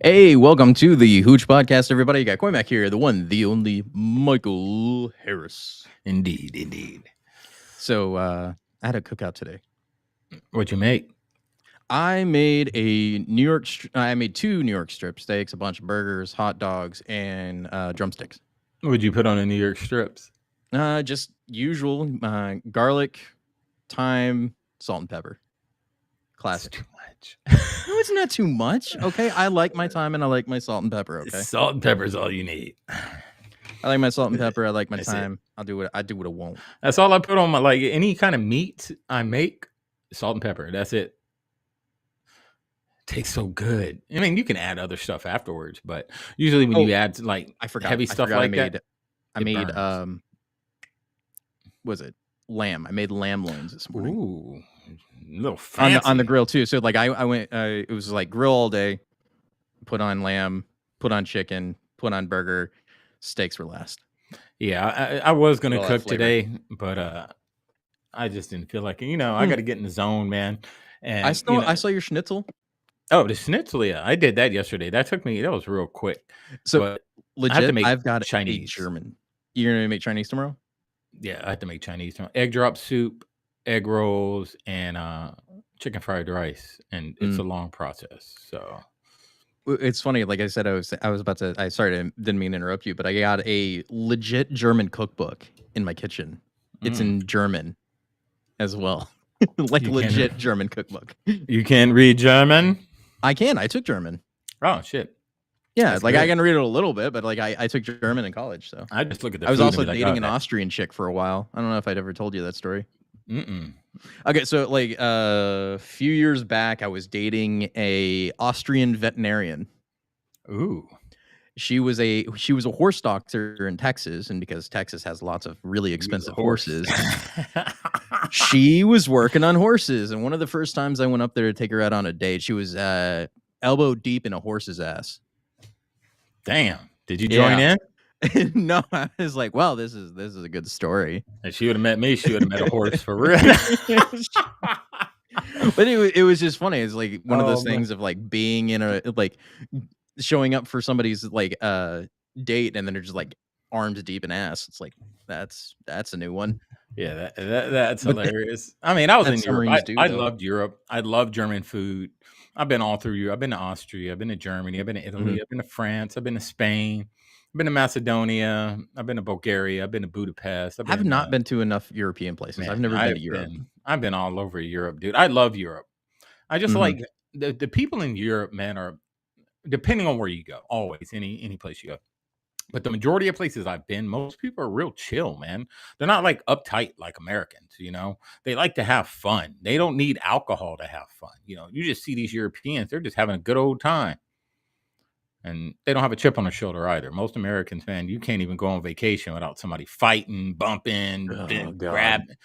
Hey, welcome to the Hooch podcast, everybody. You got Coimac here, the one, the only Michael Harris. Indeed, indeed. So, I had a cookout today. What'd you make? I made I made two New York strip steaks, a bunch of burgers, hot dogs, and drumsticks. What'd you put on the New York strips? Just usual garlic, thyme, salt, and pepper. Classic. That's too much. No, it's not too much. Okay, I like my thyme and I like my salt and pepper. Okay, Salt and pepper is all you need. I like my salt and pepper. I like my thyme. I'll do what I want. That's all I put on my any kind of meat I make. Salt and pepper. That's it. Tastes so good. I mean, you can add other stuff afterwards, but usually when you add heavy stuff like that, I made was it lamb? I made lamb loins this morning. Ooh, a little fancy. on the grill too. So like I went. It was like grill all day. Put on lamb. Put on chicken. Put on burger. Steaks were last. Yeah, I was gonna cook today, but I just didn't feel like it. I got to get in the zone, man. And I saw your schnitzel. Oh, the schnitzel, yeah. I did that yesterday. That was real quick. So but legit, I've got Chinese. German. You're gonna make Chinese tomorrow? Yeah, I have to make Chinese tomorrow. Egg drop soup, egg rolls, and chicken fried rice. And it's a long process. So it's funny. Like I said, I was about to. I didn't mean to interrupt you, but I got a legit German cookbook in my kitchen. It's in German as well, like legit German cookbook. You can read German? I can. I took German. Oh shit. Yeah, like I can read it a little bit, but like I took German in college, so I just look at the. I was also dating an Austrian chick for a while. I don't know if I'd ever told you that story. Okay, so like a few years back, I was dating a Austrian veterinarian. Ooh. She was a horse doctor in Texas, and because Texas has lots of really expensive horses, she was working on horses. And one of the first times I went up there to take her out on a date, she was elbow deep in a horse's ass. Damn! Did you join in? No, I was like, "Well, this is a good story." If she would have met me, she would have met a horse for real. But it was just funny. It's like one of those things of like being in a like showing up for somebody's like date, and then they're just like arms deep in ass. It's like that's a new one. Yeah, that's hilarious. I mean, I was in Europe. I loved Europe. I love German food. I've been all through Europe. I've been to Austria. I've been to Germany. I've been to Italy. I've been to France. I've been to Spain. I've been to Macedonia. I've been to Bulgaria. I've been to Budapest. I've not been to enough European places. Man, I've never been to Europe. I've been all over Europe, dude. I love Europe. I just like the people in Europe, man, are depending on where you go, always any place you go. But the majority of places I've been, most people are real chill, man. They're not like uptight like Americans, They like to have fun. They don't need alcohol to have fun. You just see these Europeans, they're just having a good old time. And they don't have a chip on their shoulder either. Most Americans, man, you can't even go on vacation without somebody fighting, bumping, grabbing.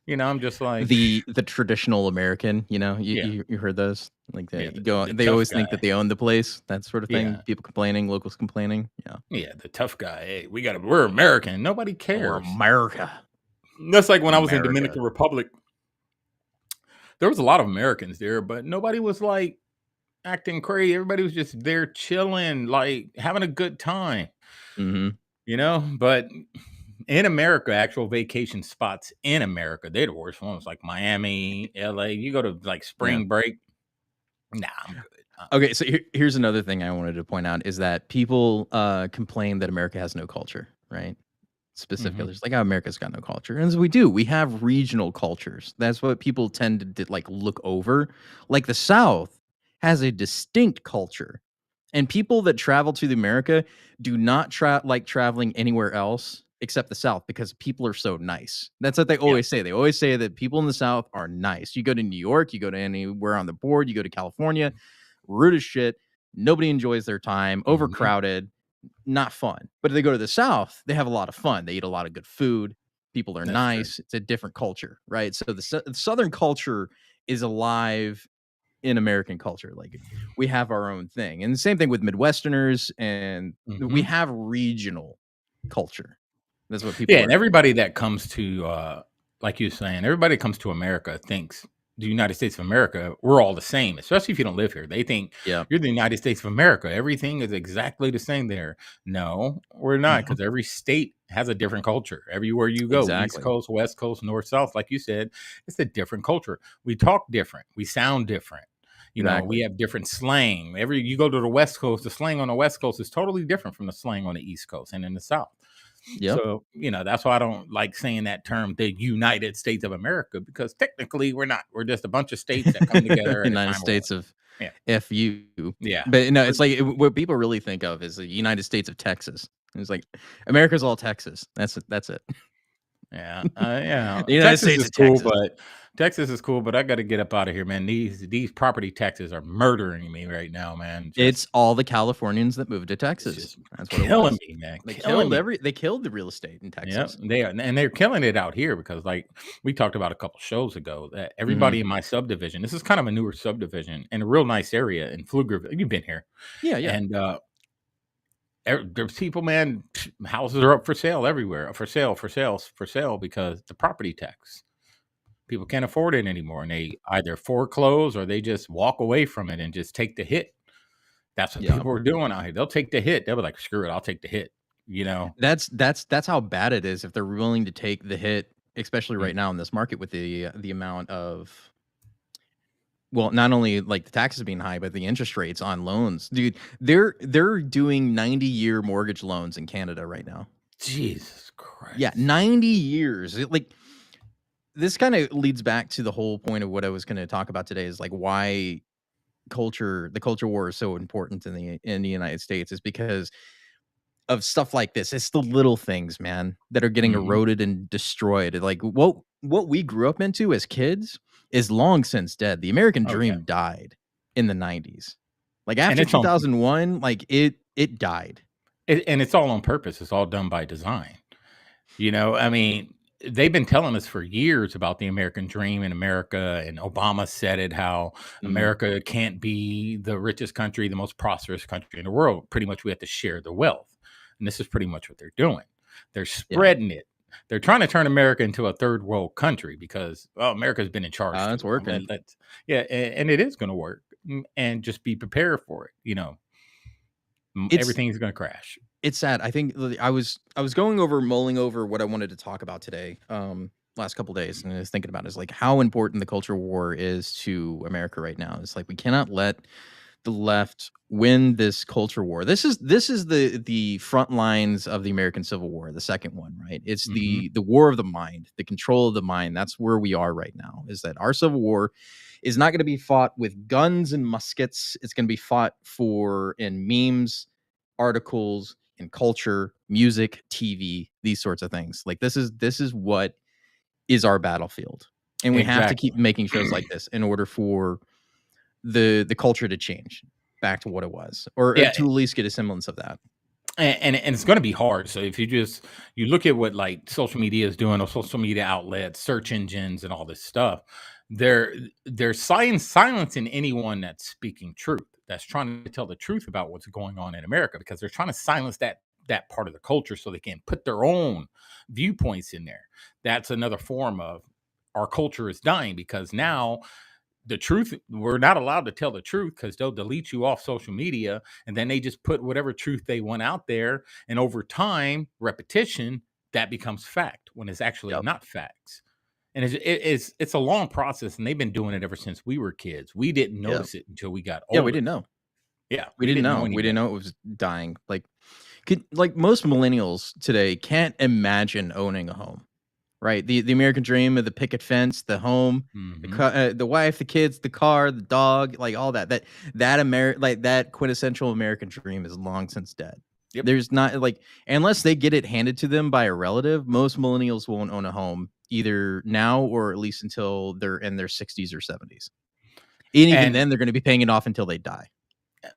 I'm just like the traditional American. You heard those? Like they always think that they own the place. That sort of thing. Yeah. People complaining, locals complaining. Yeah, the tough guy. Hey, we're American. Nobody cares. We're America. That's like when I was in Dominican Republic. There was a lot of Americans there, but nobody was like acting crazy. Everybody was just there chilling, like having a good time. But in America, actual vacation spots in America, they're the worst ones, like Miami, LA. You go to like spring break. Nah, I'm good. Okay, so here's another thing I wanted to point out is that people complain that America has no culture, right? Specifically, it's like, oh, America's got no culture. And we do. We have regional cultures. That's what people tend to like look over. Like the South has a distinct culture. And people that travel to America do not like traveling anywhere else except the South because people are so nice. That's what they always say. They always say that people in the South are nice. You go to New York, you go to anywhere on the board, you go to California, rude as shit. Nobody enjoys their time, overcrowded, not fun. But if they go to the South, they have a lot of fun. They eat a lot of good food. People are nice. True. It's a different culture, right? So the Southern culture is alive in American culture. Like we have our own thing. And the same thing with Midwesterners, and we have regional culture. That's what people and everybody that comes to like you're saying, everybody that comes to America thinks the United States of America, we're all the same, especially if you don't live here. They think Yeah. you're the United States of America. Everything is exactly the same there. No, we're not, Mhm. because every state has a different culture. Everywhere you go, East Exactly. Coast, West Coast, North, South, like you said, it's a different culture. We talk different. We sound different. We Exactly. have different slang. You go to the West Coast, the slang on the West Coast is totally different from the slang on the East Coast and in the South. Yep. So, that's why I don't like saying that term, the United States of America, because technically we're not. We're just a bunch of states that come together at a United time of war. States of Yeah. FU. Yeah. But no, We're- it's like what people really think of is the United States of Texas. It's like America's all Texas. That's it. Yeah. Yeah. The United Texas States is of cool, Texas. but I got to get up out of here, man. These property taxes are murdering me right now, man. It's all the Californians that moved to It's Texas. just That's what it killing was. me, man. They Killing killed me. the real estate in Yeah, Texas. they are, and they're killing it out here because, like we talked about a couple shows ago, that Mhm. everybody in my subdivision. This is kind of a newer subdivision in a real nice area in Pflugerville. You've been here, Yeah, yeah. and there's people, man. Houses are up for sale everywhere, for sale, for sales, for sale, because the property tax. People can't afford it anymore, and they either foreclose or they just walk away from it and just take the hit. That's what Yeah. people are doing out here. They'll take the hit. They'll be like, "Screw it, I'll take the hit." You know. That's how bad it is if they're willing to take the hit, especially Mm. right now in this market with the amount of well, not only like the taxes being high, but the interest rates on loans. Dude, they're doing 90-year mortgage loans in Canada right now. Jesus Yeah, Christ. 90 years. Like this kind of leads back to the whole point of what I was going to talk about today is like why the culture war is so important in the United States is because of stuff like this. It's the little things, man, that are getting Mhm. eroded and destroyed. Like what we grew up into as kids is long since dead. The American Oh, yeah. dream died in the 90s. Like And after it's on 2001, like it died. and it's all on purpose. It's all done by design. I mean, they've been telling us for years about the American dream in America, and Obama said it, how Mhm. America can't be the richest country, the most prosperous country in the world. Pretty much we have to share the wealth. And this is pretty much what they're doing. They're Yeah. spreading it. They're trying to turn America into a third world country because, well, America's been in charge too It's long. working. Yeah, and it is going to work. And just be prepared for it. It's Everything's going to crash. it's sad. I think I was going over mulling over what I wanted to talk about today, last couple days, and I was thinking about is like how important the culture war is to America right now. It's like we cannot let the left win this culture war. This is the front lines of the American Civil War, the second one, right? It's Hmm. the war of the mind, the control of the mind. That's where we are right now. Is that our Civil War is not going to be fought with guns and muskets. It's going to be fought for in memes, articles, and culture, music, TV, these sorts of things. Like this is what is our battlefield. And we have to Exactly. keep making shows like this in order for the culture to change back to what it was, or Yeah. to at least get a semblance of that. And it's going to be hard. So if you look at what like social media is doing, or social media outlets, search engines, and all this stuff, they're silencing anyone that's speaking truth, that's trying to tell the truth about what's going on in America, because they're trying to silence that part of the culture so they can put their own viewpoints in there. That's another form of our culture is dying, because now the truth, we're not allowed to tell the truth because they'll delete you off social media, and then they just put whatever truth they want out there, and over time, repetition, that becomes fact when it's actually Yep. not facts. And it's a long process, and they've been doing it ever since we were kids. We didn't Yep. notice it until we got Yeah, we older. didn't know. Yeah, We we didn't didn't know know. any We didn't better. know it was dying. Like most millennials today can't imagine owning a home, right? The American dream of the picket fence, the home, Hmm. the wife, the kids, the car, the dog, like all that. Like that quintessential American dream is long since dead. Yep. There's not like unless they get it handed to them by a relative, most millennials won't own a home either now or at least until they're in their 60s or 70s. And even And then, they're going to be paying it off until they die.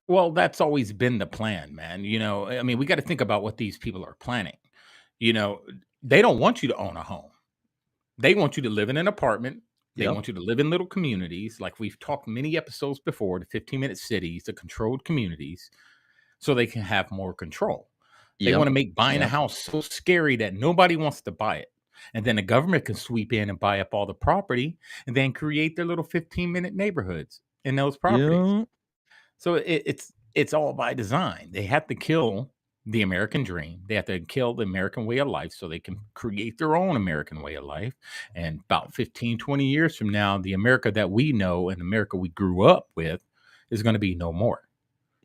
well, that's always been the plan, man. I mean, we got to think about what these people are planning. You know, they don't want you to own a home. They want you to live in an apartment. They Yep. want you to live in little communities, like we've talked many episodes before, the 15-minute cities, the controlled communities, so they can have more control. They Yep. want to make buying a Yep. house so scary that nobody wants to buy it. and then the government can sweep in and buy up all the property, and then create their little 15-minute neighborhoods in those properties. Yeah. So it's all by design. They have to kill the American dream. They have to kill the American way of life so they can create their own American way of life. And about 15, 20 years from now, the America that we know and America we grew up with is going to be no more.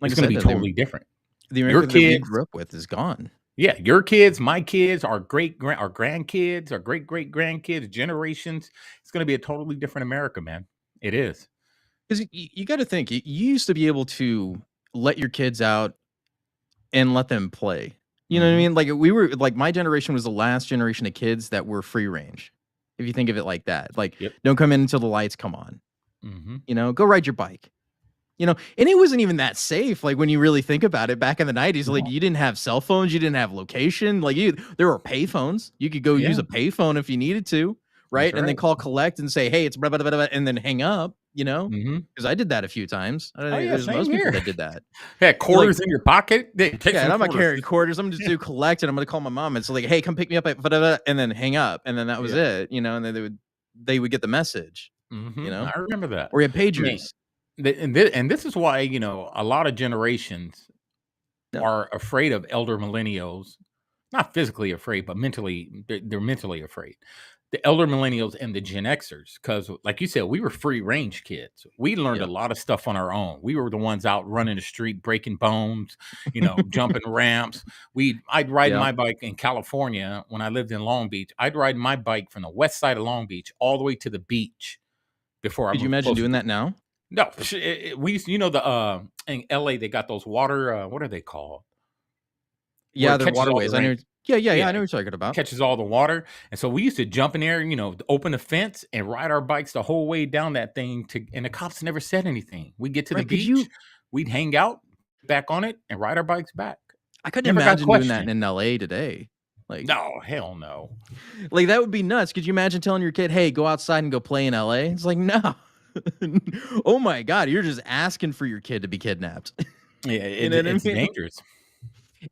Like It's I going to said, be totally different. the Your America that we kids, grew up with is gone. yeah, your kids, my kids, our grandkids, our great great grandkids, generations. It's going to be a totally different America, man. It is. Because you got to think, you used to be able to let your kids out and let them play. You know what I Hmm. mean? Like we were like my generation was the last generation of kids that were free range. If you think of it like that, like Yep. don't come in until the lights come on. Hmm. You know, go ride your bike. You know, and it wasn't even that safe. Like when you really think about it, back in the 90s, like No, you didn't have cell phones, you didn't have location. Like there were pay phones. You could go use yeah, a pay phone if you needed to, that's right? And then right. call collect and say, hey, it's blah, blah, blah, blah, and then hang up, you know? Hmm. Because I did that a few times. I don't Oh think yeah, there's same most people here. that did that. Had Like, quarters in your pocket. Take yeah, some and I'm not quarters. carrying quarters. I'm just do collect and I'm gonna call my mom. It's like, hey, come pick me up at blah, blah, blah, and then hang up. And then that was Yeah. it, you know, and then they would get the message, you know, I remember that. or you had I mean, pagers. and this is why, a lot of generations Yeah. are afraid of elder millennials. Not physically afraid, but mentally, they're mentally afraid. The elder millennials and the Gen Xers, because like you said, we were free range kids. We learned a Yep. lot of stuff on our own. We were the ones out running the street, breaking bones, jumping ramps. I'd ride Yep. my bike in California when I lived in Long Beach. I'd ride my bike from the west side of Long Beach all the way to the beach before I Could you moved imagine closer doing to. that now? No, we used to, in LA they got those water. What are they called? Where Yeah, it they're catches all waterways. the I rain. know. Yeah, yeah, yeah. Yeah, I know what you're talking about. catches all the water. And so we used to jump in there, open the fence and ride our bikes the whole way down that thing and the cops never said anything. We'd get to the Right? Could beach, you? we'd hang out, back on it, and ride our bikes back. I couldn't Never got imagine doing that questioned. in LA today. Like, No, hell no. like that would be nuts. Could you imagine telling your kid, "Hey, go outside and go play in LA"? It's like, no. Oh my god, you're just asking for your kid to be kidnapped. Yeah, You know what I it's mean? dangerous.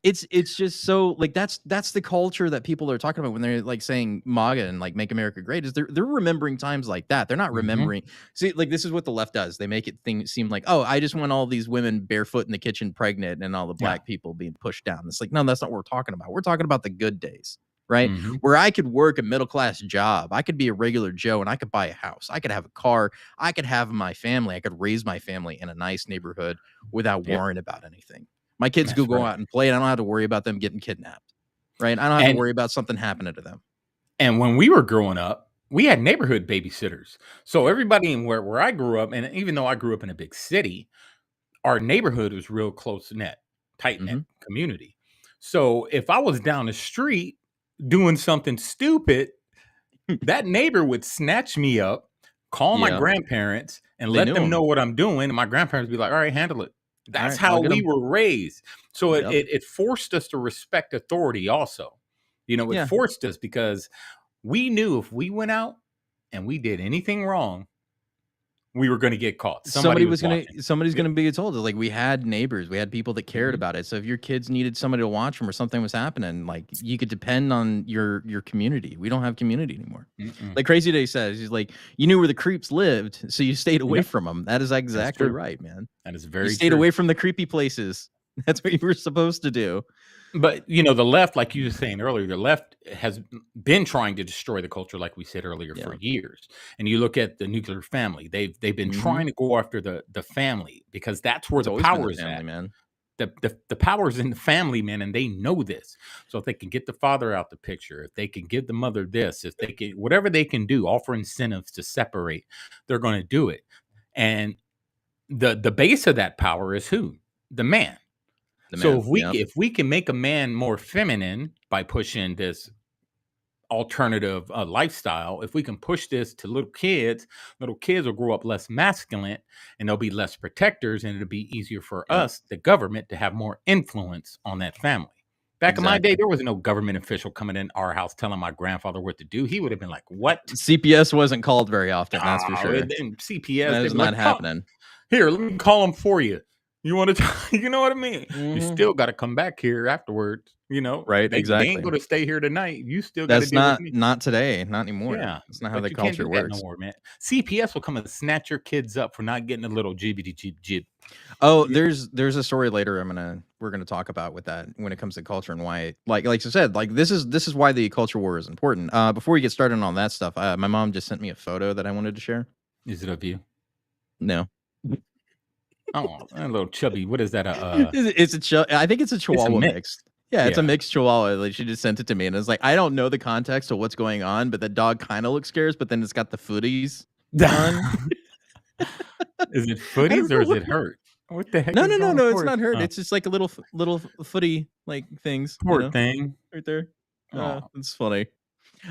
It's just so like that's the culture that people are talking about when they're like saying MAGA and like make America great is they're remembering times like that. They're not Hmm. remembering. See, like this is what the left does. They make it seem like, oh, I just want all these women barefoot in the kitchen pregnant and all the Yeah. black people being pushed down. It's like, no, that's not what we're talking about. We're talking about the good days, right? Hmm. Where I could work a middle class job. I could be a regular Joe and I could buy a house. I could have a car. I could have my family. I could raise my family in a nice neighborhood without Yep. worrying about anything. My kids That's go right. out and play, and I don't have to worry about them getting kidnapped, right? I don't have to And worry about something happening to them. and when we were growing up, we had neighborhood babysitters. So everybody in where I grew up, and even though I grew up in a big city, our neighborhood was real close knit, tight knit Mhm. community. So if I was down the street doing something stupid, that neighbor would snatch me up, call my Yeah, grandparents, and they let knew them him. know what I'm doing. And my grandparents would be like, all right, handle it. That's Alright, I'll how get we them. were raised. So it, Yep. it, it forced us to respect authority also. It Yeah. forced us because we knew if we went out and we did anything wrong, we were going to get caught. Somebody was watching. Somebody's Yep. gonna be told. Like, we had neighbors, we had people that cared Hmm. about it. So if your kids needed somebody to watch them or something was happening, like, you could depend on your community. We don't have community anymore. Mm-mm. Like Crazy Day says, he's like, "You knew where the creeps lived, so you stayed away Yep. from them." That is That's exactly true. right, man. That is You very stayed true. away from the creepy places. That's what you were supposed to do. But the left, like you were saying earlier, the left has been trying to destroy the culture, like we said earlier, for Yeah. years. And you look at the nuclear family; they've been Mhm. trying to go after the family because that's where It's the always been the power is family, at. man. The power is in the family, man, and they know this. So if they can get the father out the picture, if they can give the mother this, if they can whatever they can do, offer incentives to separate, they're going to do it. And the base of that power is who? The man. The So man. Yep. if we can make a man more feminine by pushing this alternative lifestyle, if we can push this to little kids will grow up less masculine and they'll be less protectors, and it'll be easier for Yep. us, the government, to have more influence on that family. Back in my day, Exactly. there was no government official coming in our house telling my grandfather what to do. He would have been like, "What? CPS wasn't called very often, that's for Oh, sure. and CPS." That They'd is be not like, "Come happening. here, let me call him for you." You want to, you know what I mean? You Mhm. still got to come back here afterwards. Right, They ain't exactly. going to stay here tonight. You still got to That's deal with not me. not today, not anymore. Yeah, That's not how but the you can't culture do that no works. more, man. CPS will come and snatch your kids up for not getting a little jibbity jib jib. Oh, Yeah. there's a story later we're gonna talk about with that when it comes to culture and why like I said, like this is why the culture war is important. Before we get started on that stuff, my mom just sent me a photo that I wanted to share. Is it of you? No. Oh, a little chubby. What is that? I think it's a It's a Chihuahua mix. mix. Yeah, it's a Yeah. mixed Chihuahua. Like she just sent it to me, and it's like I don't know the context of what's going on, but the dog kind of looks scarce, but then it's got the footies on. Is it I footies don't or know is what. it hurt? What the heck No, is no, no, going no. It's for? not hurt. It's just like a little footy like things, Poor thing. right there. Oh, It's funny.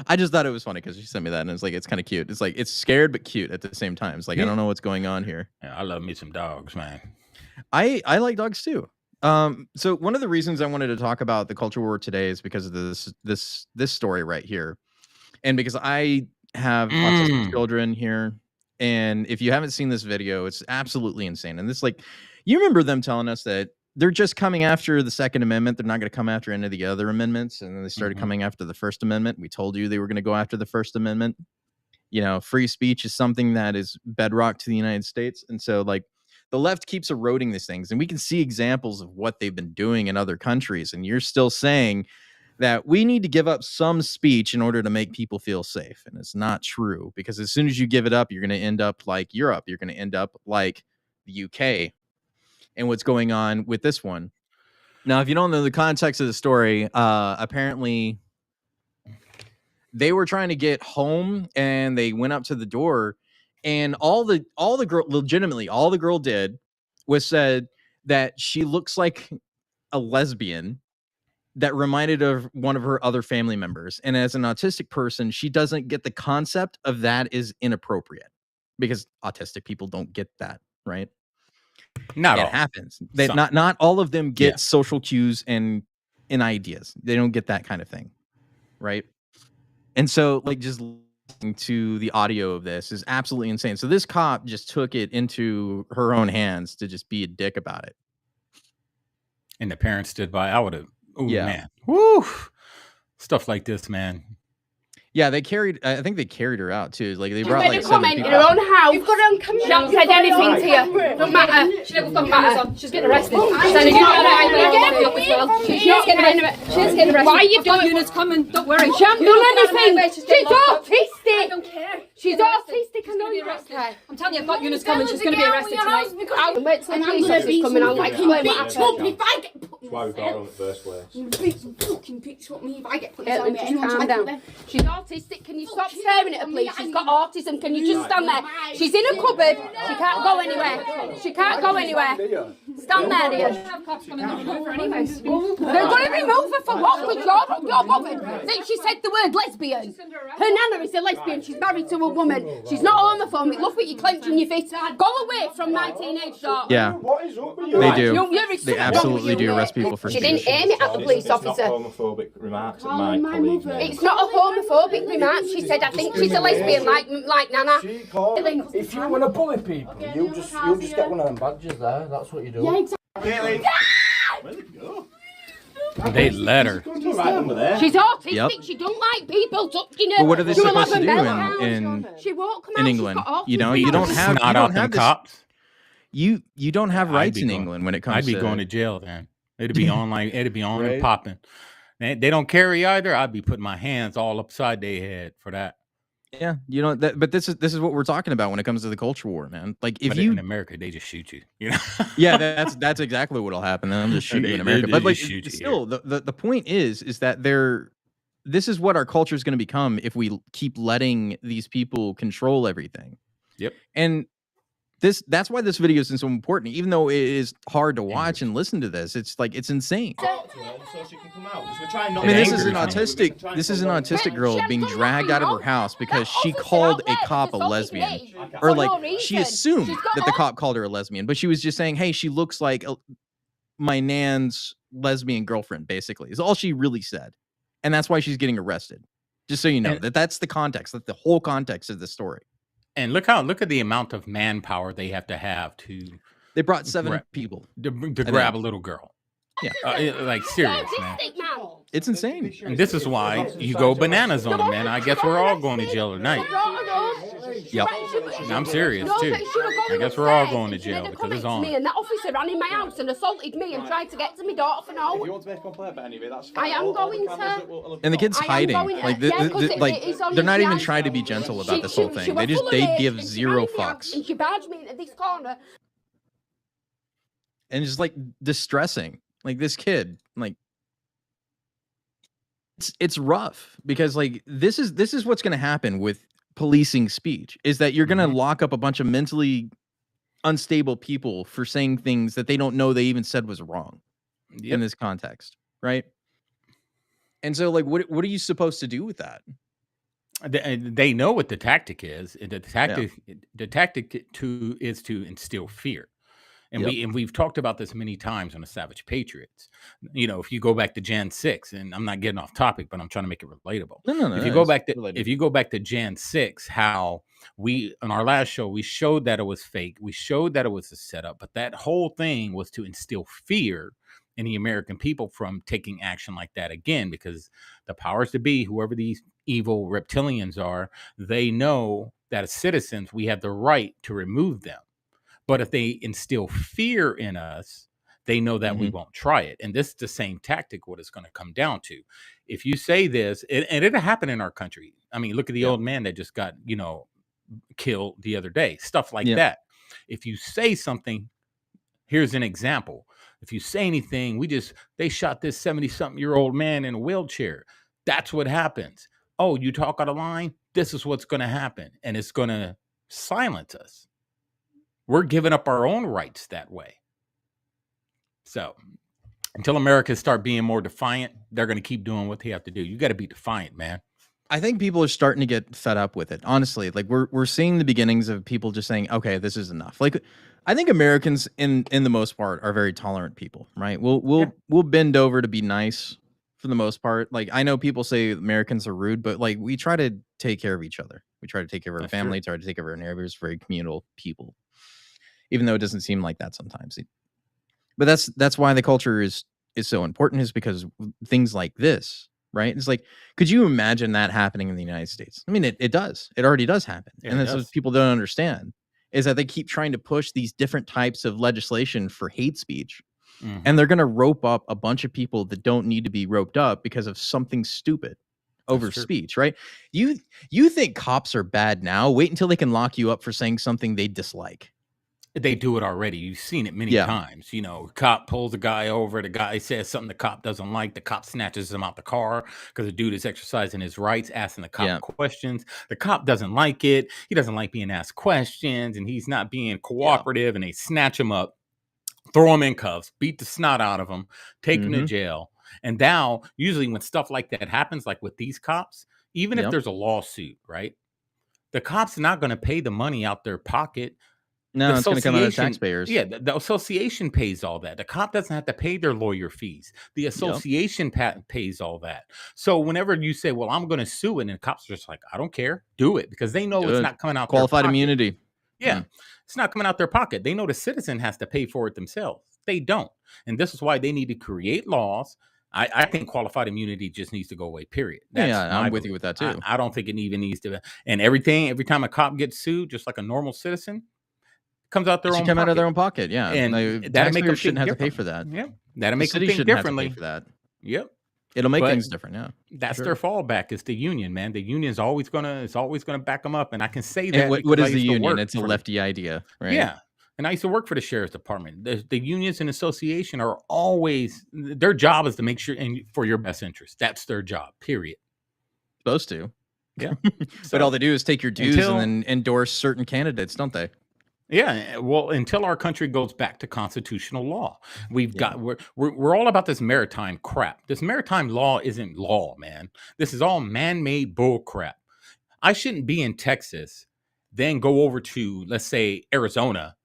I just thought it was funny because she sent me that, and it's like it's kind of cute. It's like it's scared but cute at the same time. It's like I yeah. don't know what's going on here. I love me some dogs, man. I like dogs too. So one of the reasons I wanted to talk about the culture war today is because of this story right here, and because I have autistic Mm. children here, and if you haven't seen this video, it's absolutely insane. And this like, you remember them telling us that they're just coming after the Second Amendment. They're not going to come after any of the other amendments, and then they started Mhm. coming after the First Amendment. We told you they were going to go after the First Amendment. Free speech is something that is bedrock to the United States. And so, like, the left keeps eroding these things. And we can see examples of what they've been doing in other countries. And you're still saying that we need to give up some speech in order to make people feel safe. And it's not true because as soon as you give it up, you're going to end up like Europe. You're going to end up like the UK and what's going on with this one. Now, if you don't know the context of the story, apparently they were trying to get home and they went up to the door and all the girl legitimately all the girl did was said that she looks like a lesbian that reminded of one of her other family members, and as an autistic person she doesn't get the concept of that is inappropriate because autistic people don't get that, right? Not It all. happens that Some. not all of them Yeah. get social cues and ideas. They don't get that kind of thing, right? And so, like, just listening to the audio of this is absolutely insane. So this cop just took it into her own hands to just be a dick about it. And the parents stood by. I would have. Oh Yeah. man. Woo. Stuff like this, man. Yeah, I think they carried her out too. Like they brought Made like a 7 comment people. in her own house. You've got her on camera. She hasn't said anything to you. Don't matter. She never got cameras on. She's getting arrested. She's not getting arrested. She's getting arrested. Why are you doing? Unit's coming. Don't worry. She hasn't done anything. She's I autistic. don't care. She's autistic. I She's know gonna be you arrested. okay. I'm telling you, I've got units coming. She's going to be arrested tonight. I'll wait till the police officers come and I'll explain what happened. If I get put in Why we got her in the first place? you big fucking picture of me if I get put in Caitlin, the just anyone's calm like down. that. She's autistic. Can you stop staring at her, please? She's got autism. Can you just stand there? She's in a cupboard. She can't go anywhere. She can't go anywhere. Stand there, dear. Have cops coming to remove her anyways. They're going to remove her for what? Because you're bothered. Think she said the word lesbian. Her nana is a lesbian. She's married to a woman. She's not homophobic. Look what you're clenching your fist. Go away from my teenage daughter. Yeah. What is up with you? They do. You're They absolutely do arrest people for She speech. didn't aim it at the police officer. It's not homophobic remarks at Calling my my colleague. mother. It's not a homophobic remark. She said, I think she's a lesbian like Nana. She called. If you want to bully people, you'll just get one of them badges there. That's what you do. Yeah, exactly. Caitlin. Where'd it go? They let her. Go right under there. She's autistic. Yep. She don't like people touching her. But what are they She will supposed have to a do meltdown. in She won't come out. in She's England? got You know, autism. you don't have you Snot don't out them have this, cops. you don't have I'd rights be in going- England when it comes I'd be to going to jail then. It'd be on like it'd be on Right. and popping. They don't carry either. I'd be putting my hands all upside their head for that. Yeah, but this is what we're talking about when it comes to the culture war, man. Like if But you in America, they just shoot you. You know. yeah, that's exactly what'll happen. They'll just shoot you in America. They But like just shoot you still the point is that this is what our culture is going to become if we keep letting these people control everything. Yep. And that's why this video is so important, even though it is hard to watch and listen to this. It's like it's insane. So she can come out. 'Cause we're trying not I mean, to this is an anger each other. this is an autistic girl being dragged out of her house because she officer called out a there cop a is assaulting lesbian, me. or For like no she reason. assumed She's got that the cop called her a lesbian, but she was just saying, "Hey, she looks like my nan's lesbian girlfriend." Basically, is all she really said, and that's why she's getting arrested. Just so you know that's the context, that's the whole context of the story. And look at the amount of manpower they have to They brought 7 Gra- people. to I grab think. a little girl. Yeah. Like serious, man. Autistic, man. It's insane. And this is why you go bananas on them, man. I guess we're all going to jail tonight. Yep. I'm serious No, too. but she was going I guess we're all upstairs going to and she jail made a because it's comment to on. me, and that officer ran in my house and assaulted me and tried to get to my daughter for If you no. want to make a complaint about any of it, that's I fine. am All the going cameras to. that will- And the kid's I am hiding. going to- Like, yeah, 'cause like it's on they're not his even eyes. trying to be gentle about this whole thing. went full of They rage give and she zero ran in my house fucks. And she barged me into this corner. And it's like distressing. Like this kid, like it's rough because like this is what's going to happen with policing speech is that you're going to lock up a bunch of mentally unstable people for saying things that they don't know they even said was wrong in this context, right? And so like what are you supposed to do with that? They know what the tactic is. The tactic is to instill fear. And we've talked about this many times on the Savage Patriots. You know, if you go back to Jan 6, and I'm not getting off topic, but I'm trying to make it relatable. No. If you go back to Jan 6, how we on our last show we showed that it was fake, we showed that it was a setup, but that whole thing was to instill fear in the American people from taking action like that again, because the powers to be, whoever these evil reptilians are, they know that as citizens we have the right to remove them. But if they instill fear in us, they know that we won't try it. And this is the same tactic, what it's going to come down to. If you say this, and it'll happen in our country. I mean, look at the old man that just got, killed the other day, stuff like that. If you say something, here's an example. If you say anything, they shot this 70-something-year-old man in a wheelchair. That's what happens. Oh, you talk out of line? This is what's going to happen. And it's going to silence us. We're giving up our own rights that way. So until America start being more defiant, they're going to keep doing what they have to do. You got to be defiant, man. I think people are starting to get fed up with it. Honestly, like we're seeing the beginnings of people just saying, "Okay, this is enough." Like I think Americans in the most part are very tolerant people, right? We'll bend over to be nice for the most part. Like I know people say Americans are rude, but like we try to take care of each other. We try to take care of our family, try to take care of our neighbors, very communal people. Even though it doesn't seem like that sometimes. But that's why the culture is so important, is because things like this, right? It's like, could you imagine that happening in the United States? I mean, it does. It already does happen. Yeah, and that's what people don't understand, is that they keep trying to push these different types of legislation for hate speech. And they're going to rope up a bunch of people that don't need to be roped up because of something stupid over speech, right? You think cops are bad now? Wait until they can lock you up for saying something they dislike. They do it already. You've seen it many times. Cop pulls a guy over. The guy says something the cop doesn't like. The cop snatches him out the car because the dude is exercising his rights, asking the cop questions. The cop doesn't like it. He doesn't like being asked questions, and he's not being cooperative. And they snatch him up, throw him in cuffs, beat the snot out of him, take him to jail. And now, usually when stuff like that happens, like with these cops, even if there's a lawsuit, right? The cop's not going to pay the money out their pocket. No, it's going to come out of taxpayers. Yeah, the association pays all that. The cop doesn't have to pay their lawyer fees. The association pays all that. So whenever you say, well, I'm going to sue it, and the cops are just like, I don't care. Do it. Because they know it's not coming out qualified their pocket. Immunity. Yeah, it's not coming out their pocket. They know the citizen has to pay for it themselves. They don't. And this is why they need to create laws. I think qualified immunity just needs to go away, period. I'm with you with that too. I don't think it even needs to. And every time a cop gets sued, just like a normal citizen, comes out their own. Come out of their own pocket, yeah. And that'll make them shouldn't have to pay for that. Yeah, that'll make them think differently. For that. Yep, it'll make things different. Yeah, that's their fallback. Is the union, man. The union's always gonna back them up, and I can say that. And what is the union? It's a lefty idea, right? Yeah, and I used to work for the sheriff's department. The unions and association are always, their job is to make sure and for your best interest. That's their job. Period. Supposed to. Yeah, but all they do is take your dues and then endorse certain candidates, don't they? Yeah, well, until our country goes back to constitutional law, we're all about this maritime crap. This maritime law isn't law, man. This is all man-made bull crap. I shouldn't be in Texas, then go over to, let's say, Arizona,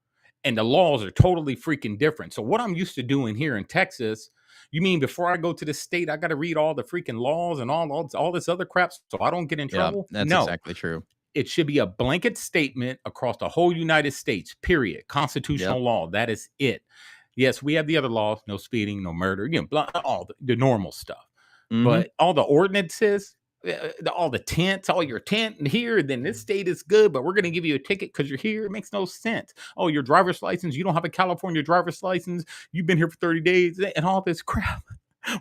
and the laws are totally freaking different. So what I'm used to doing here in Texas, you mean before I go to the state, I got to read all the freaking laws and all this other crap so I don't get in trouble? That's exactly true. It should be a blanket statement across the whole United States, period. Constitutional Yep. law. That is it. Yes, we have the other laws, no speeding, no murder, all the normal stuff. Mhm. But all the ordinances, all the tents, all your tent here, then this state is good, but we're going to give you a ticket because you're here. It makes no sense. Oh, your driver's license, you don't have a California driver's license. You've been here for 30 days and all this crap.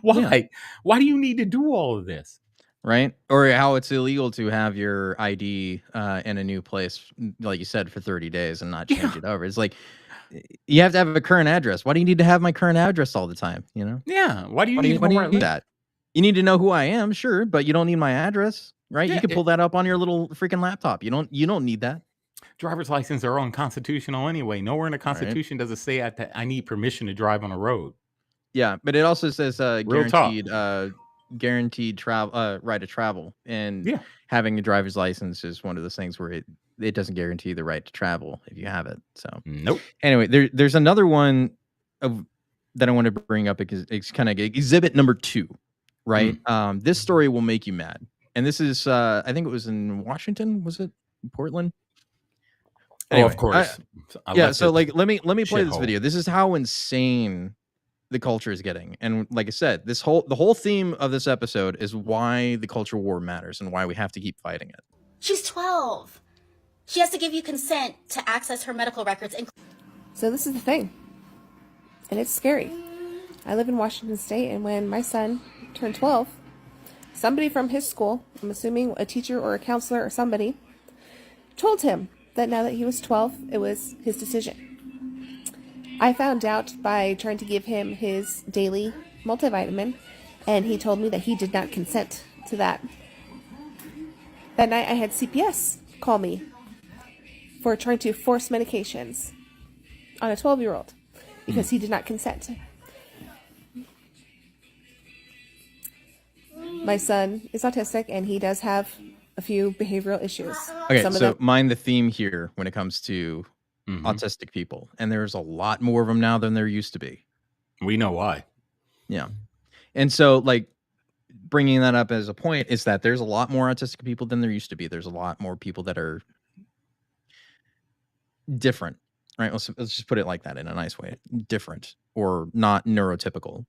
Why? Yeah. Why do you need to do all of this? Right? Or how it's illegal to have your ID in a new place, like you said, for 30 days and not change it over. It's like you have to have a current address. Why do you need to have my current address all the time? You know? Yeah. Why do you Why do need you, to why do know you where I need live? that? You need to know who I am, sure, but you don't need my address, right? Yeah, You can pull that up on your little freaking laptop. You don't need that. Driver's license are unconstitutional anyway. Nowhere in the Constitution does it say I need permission to drive on a road. Yeah, but it also says Real talk. guaranteed travel right to travel, and Yeah. having a driver's license is one of those things where it doesn't guarantee the right to travel if you have it. So Nope. anyway, there's another one that I want to bring up because it's kind of exhibit number 2, right? This story will make you mad, and this is I think it was in Washington. Was it Portland? Anyway, of course. Yeah. So like, let me play this shithole. video. This is how insane the culture is getting, and like I said, the whole theme of this episode is why the culture war matters and why we have to keep fighting it. She's 12. She has to give you consent to access her medical records. So this is the thing, and it's scary. I live in Washington State, and when my son turned 12, somebody from his school, I'm assuming a teacher or a counselor or somebody, told him that now that he was 12, it was his decision. I found out by trying to give him his daily multivitamin, and he told me that he did not consent to that. That night I had CPS call me for trying to force medications on a 12-year-old because he did not consent. My son is autistic, and he does have a few behavioral issues. Okay, so mind the theme here when it comes to autistic people, and there's a lot more of them now than there used to be. We know why. Yeah. And so like bringing that up as a point is that there's a lot more autistic people than there used to be. There's a lot more people that are different, right? Let's just put it like that in a nice way. Different or not neurotypical.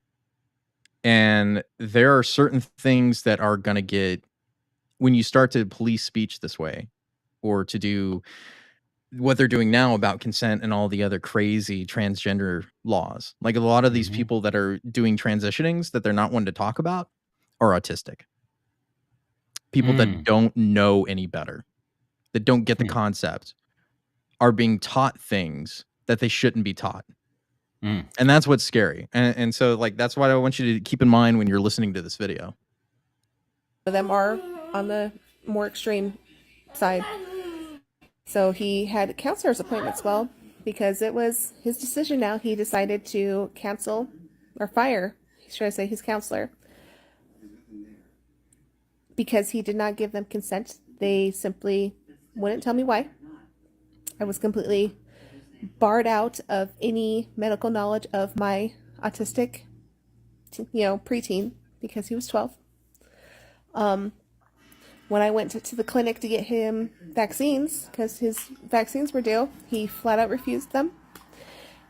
And there are certain things that are going to get, when you start to police speech this way, or to do what they're doing now about consent and all the other crazy transgender laws. Like a lot of these people that are doing transitionings that they're not wanting to talk about are autistic. People that don't know any better, that don't get the concept, are being taught things that they shouldn't be taught. And that's what's scary. And so like, that's what I want you to keep in mind when you're listening to this video. Them are on the more extreme side. So he had a counselor's appointment as well, because it was his decision now. He decided to cancel or fire, should I say, his counselor, because he did not give them consent. They simply wouldn't tell me why. I was completely barred out of any medical knowledge of my autistic, preteen, because he was 12. When I went to the clinic to get him vaccines, because his vaccines were due, he flat out refused them.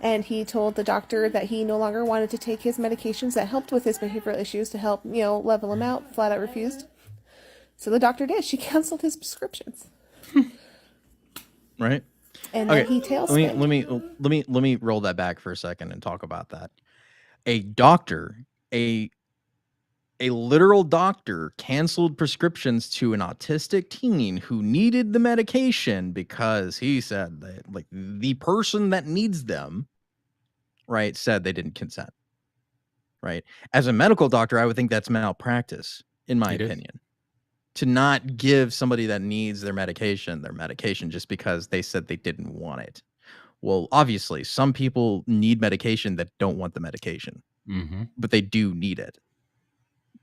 And he told the doctor that he no longer wanted to take his medications that helped with his behavioral issues to help, level him out. Flat out refused. So the doctor did. She canceled his prescriptions. Right. And then he tailspin. Let me roll that back for a second and talk about that. A doctor, a literal doctor, canceled prescriptions to an autistic teen who needed the medication because he said that, like, the person that needs them, right, said they didn't consent. Right. As a medical doctor, I would think that's malpractice, in my opinion. To not give somebody that needs their medication just because they said they didn't want it. Well, obviously, some people need medication that don't want the medication, but they do need it,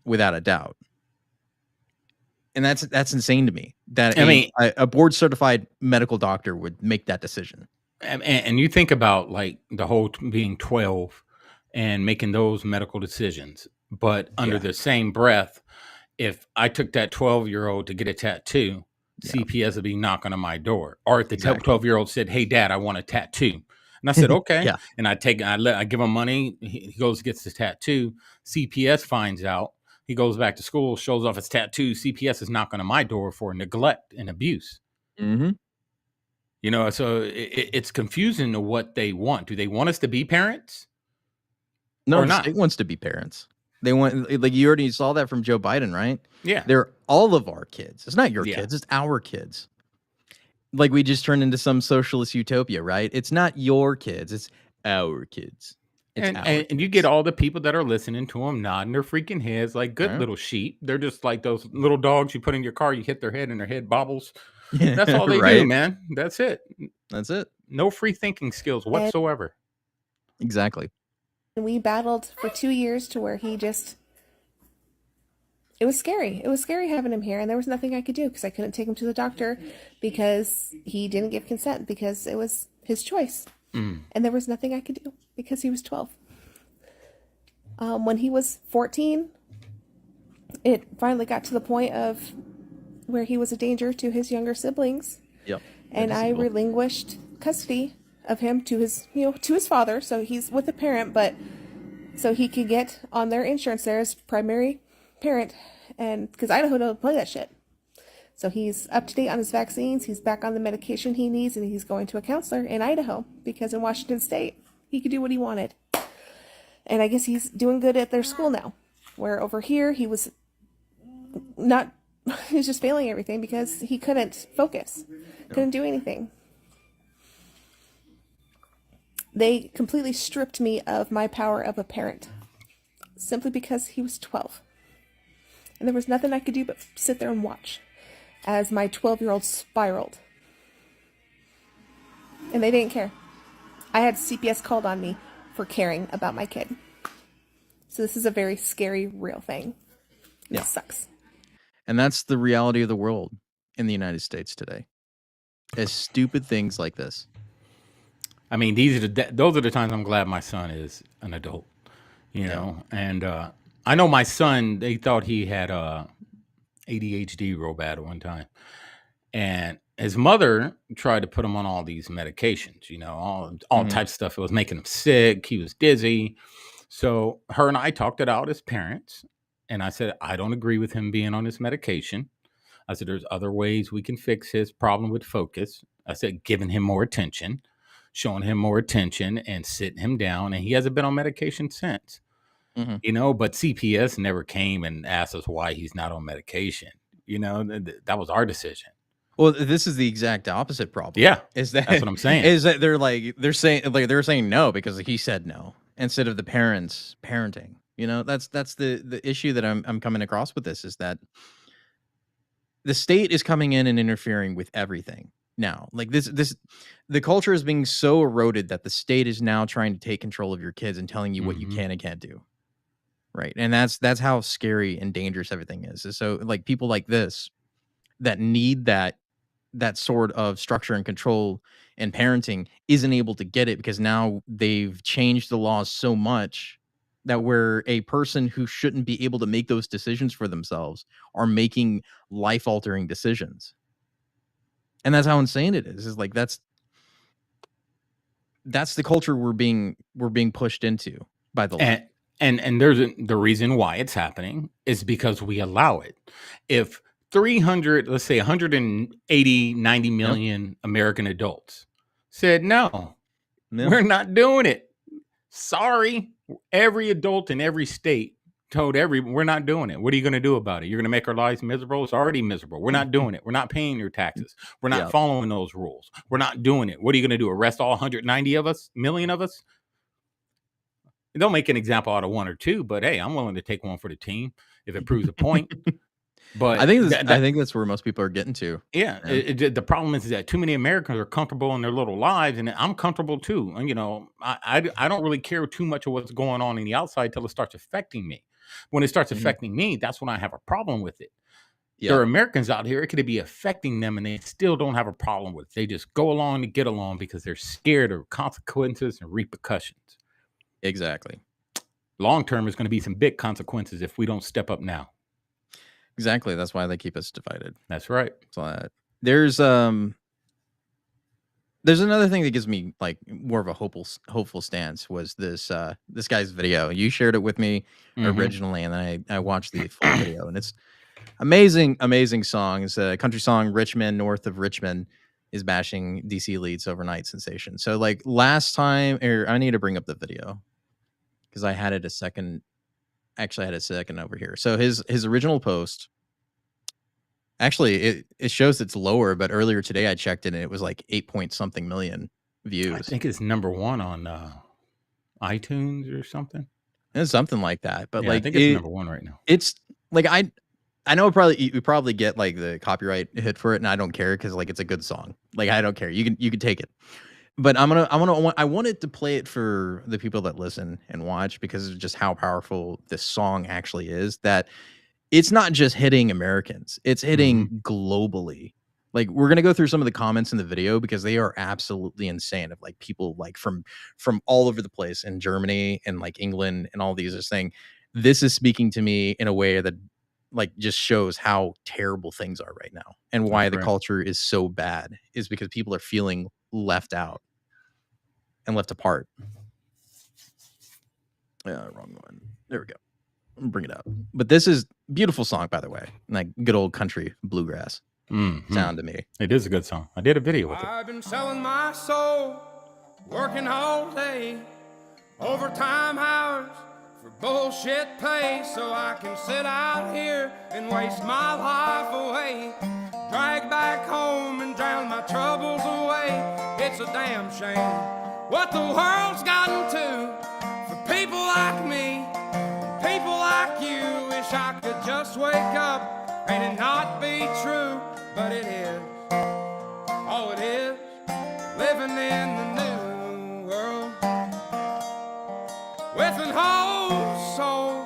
without a doubt. And that's insane to me. That a board certified medical doctor would make that decision. And you think about like the whole being 12 and making those medical decisions, but under the same breath, if I took that 12-year-old to get a tattoo, CPS would be knocking on my door. Or if the Exactly. 12-year-old said, "Hey, Dad, I want a tattoo," and I said, "Okay," Yeah. and I give him money. He goes gets the tattoo. CPS finds out. He goes back to school, shows off his tattoo. CPS is knocking on my door for neglect and abuse. Mm-hmm. You know, so it's confusing to what they want. Do they want us to be parents? No, Or the not? state wants to be parents. They want, like, you already saw that from Joe Biden, right? Yeah. They're all of our kids. It's not your Yeah. kids, it's our kids. Like, we just turned into some socialist utopia, right? It's not your kids, it's our kids. It's And, our and you kids. get all the people that are listening to them nodding their freaking heads like good Right. little sheep. They're just like those little dogs you put in your car, you hit their head and their head bobbles. That's all they do, Right? man. That's it. That's it. No free thinking skills whatsoever. Exactly. And we battled for 2 years to where he just... It was scary. It was scary having him here, and there was nothing I could do because I couldn't take him to the doctor because he didn't give consent because it was his choice. And there was nothing I could do because he was 12. When he was 14, it finally got to the point of where he was a danger to his younger siblings. Yep. And I relinquished custody of him to his, to his father. So he's with a parent, but so he could get on their insurance there as primary parent. And because Idaho don't play that shit. So he's up to date on his vaccines. He's back on the medication he needs, and he's going to a counselor in Idaho because in Washington State, he could do what he wanted. And I guess he's doing good at their school now, where over here he was not, he was just failing everything because he couldn't focus, couldn't do anything. They completely stripped me of my power of a parent simply because he was 12. And there was nothing I could do but sit there and watch as my 12-year-old spiraled. And they didn't care. I had CPS called on me for caring about my kid. So this is a very scary, real thing. It sucks. And that's the reality of the world in the United States today. As stupid things like this. I mean, those are the times I'm glad my son is an adult, you know. And I know my son, they thought he had ADHD real bad at one time. And his mother tried to put him on all these medications, all types of stuff. It was making him sick. He was dizzy. So her and I talked it out as parents. And I said, I don't agree with him being on this medication. I said, there's other ways we can fix his problem with focus. I said, giving him more attention, showing him more attention and sitting him down. And he hasn't been on medication since, but CPS never came and asked us why he's not on medication. That was our decision. Well, this is the exact opposite problem. Yeah. That's what I'm saying. Is that they're saying no because he said no instead of the parents parenting. That's the issue that I'm coming across with this, is that the state is coming in and interfering with everything now. Like the culture is being so eroded that the state is now trying to take control of your kids and telling you what you can and can't do. Right. And that's how scary and dangerous everything is. So like people like this that need that sort of structure and control and parenting isn't able to get it because now they've changed the laws so much that where a person who shouldn't be able to make those decisions for themselves are making life-altering decisions. And that's how insane it is. Is like that's the culture we're being pushed into by the law. And there's the reason why it's happening is because we allow it. If 180, 90 million American adults said, no, we're not doing it. Sorry. Every adult in every state told we're not doing it. What are you going to do about it? You're going to make our lives miserable? It's already miserable. We're not doing it. We're not paying your taxes. We're not following those rules. We're not doing it. What are you going to do? Arrest all 190 million of us? They'll make an example out of one or two, but hey, I'm willing to take one for the team if it proves a point. But I think that's where most people are getting to. Yeah. The problem is that too many Americans are comfortable in their little lives, and I'm comfortable too. And, I don't really care too much of what's going on in the outside till it starts affecting me. When it starts affecting me, that's when I have a problem with it. There are Americans out here, it could be affecting them, and they still don't have a problem with it. They just go along to get along because they're scared of consequences and repercussions. Exactly. Long term, there's going to be some big consequences if we don't step up now. Exactly. That's why they keep us divided. That's right. So There's another thing that gives me like more of a hopeful stance was this guy's video. You shared it with me originally, and then I watched the full video, and it's amazing song. It's a country song. Richmond, north of Richmond, is bashing DC Elite's overnight sensation. So like last time, I need to bring up the video because I had it a second. Actually, I had a second over here. So his original post. Actually, it shows it's lower, but earlier today I checked it and it was like 8 point something million views. I think it's #1 on iTunes or something. It's something like that. But yeah, like I think it's #1 right now. It's like I know you probably get like the copyright hit for it, and I don't care because like it's a good song. Like I don't care. You can take it. But I wanted to play it for the people that listen and watch because of just how powerful this song actually is. That it's not just hitting Americans, it's hitting globally. Like we're gonna go through some of the comments in the video because they are absolutely insane. Of like people like from all over the place in Germany and like England and all these are saying this is speaking to me in a way that like just shows how terrible things are right now and why the culture is so bad is because people are feeling left out and left apart. Wrong one. There we go. Bring it up. But this is beautiful song, by the way. Like good old country bluegrass sound to me. It is a good song. I did a video with it. I've been selling my soul, working all day, overtime hours for bullshit pay, so I can sit out here and waste my life away, drag back home and drown my troubles away. It's a damn shame what the world's gotten to for people like me. People like you, wish I could just wake up and it not be true, but it is. Oh, it is, living in the new world with an whole soul.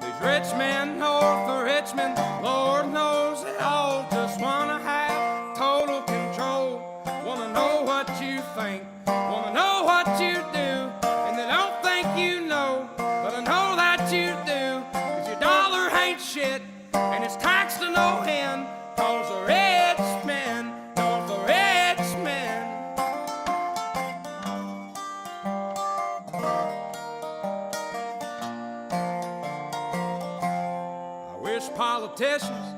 These rich men north of Richmond, Lord knows they all just wanna have total control. Wanna know what you think, wanna know what you do, and they don't think you know. Shit, and it's taxed to no end, cause the rich men know the rich men. I wish politicians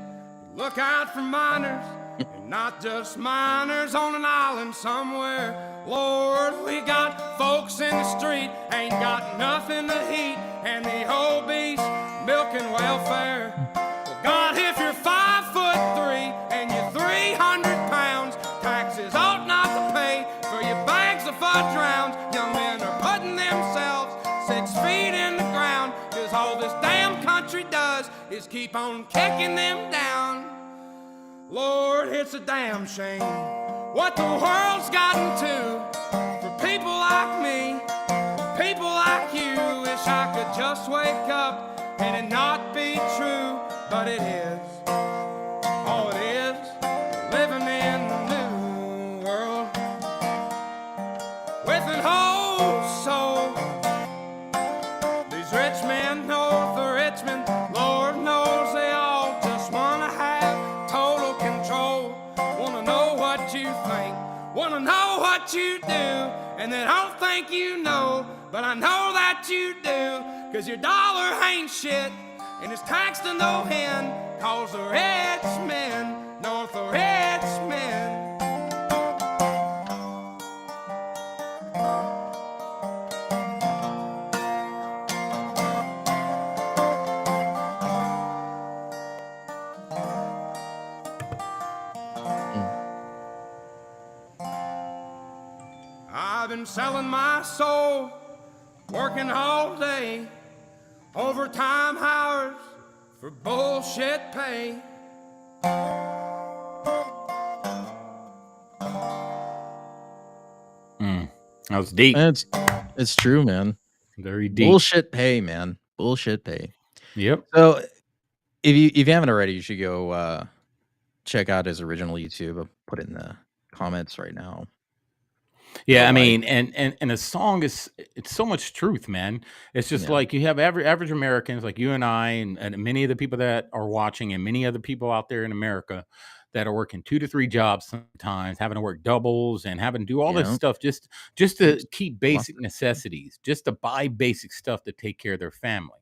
would look out for minors, and not just minors on an island somewhere. Lord, we got folks in the street, ain't got nothing to eat, and the obese milking welfare. Well, God, if you're 5'3" and you're 300 pounds, taxes ought not to pay for your bags of fudge rounds. Young men are putting themselves 6 feet in the ground, cause all this damn country does is keep on kicking them down. Lord, it's a damn shame what the world's gotten to for people like me, people like you. Wish I could just wake up and it not be true, but it is. Oh, it is, living in the new world with an whole soul. These rich men north of Richmond, Lord knows they all just wanna have total control. Wanna know what you think, wanna know what you do, and they don't think you know, but I know that you do. Cause your dollar ain't shit, and it's taxed to no end, cause the rich men know the rich men. I've been selling my soul, working all day, overtime hours for bullshit pay. That was deep. It's true, man. Very deep. Bullshit pay, man. Bullshit pay. Yep. So if you haven't already, you should go check out his original YouTube. I'll put it in the comments right now. Yeah, I mean, and the song it's so much truth, man. It's just like you have average Americans like you and I and many of the people that are watching and many other people out there in America that are working 2 to 3 jobs sometimes, having to work doubles and having to do all this Yeah. stuff just to keep basic necessities, just to buy basic stuff to take care of their family.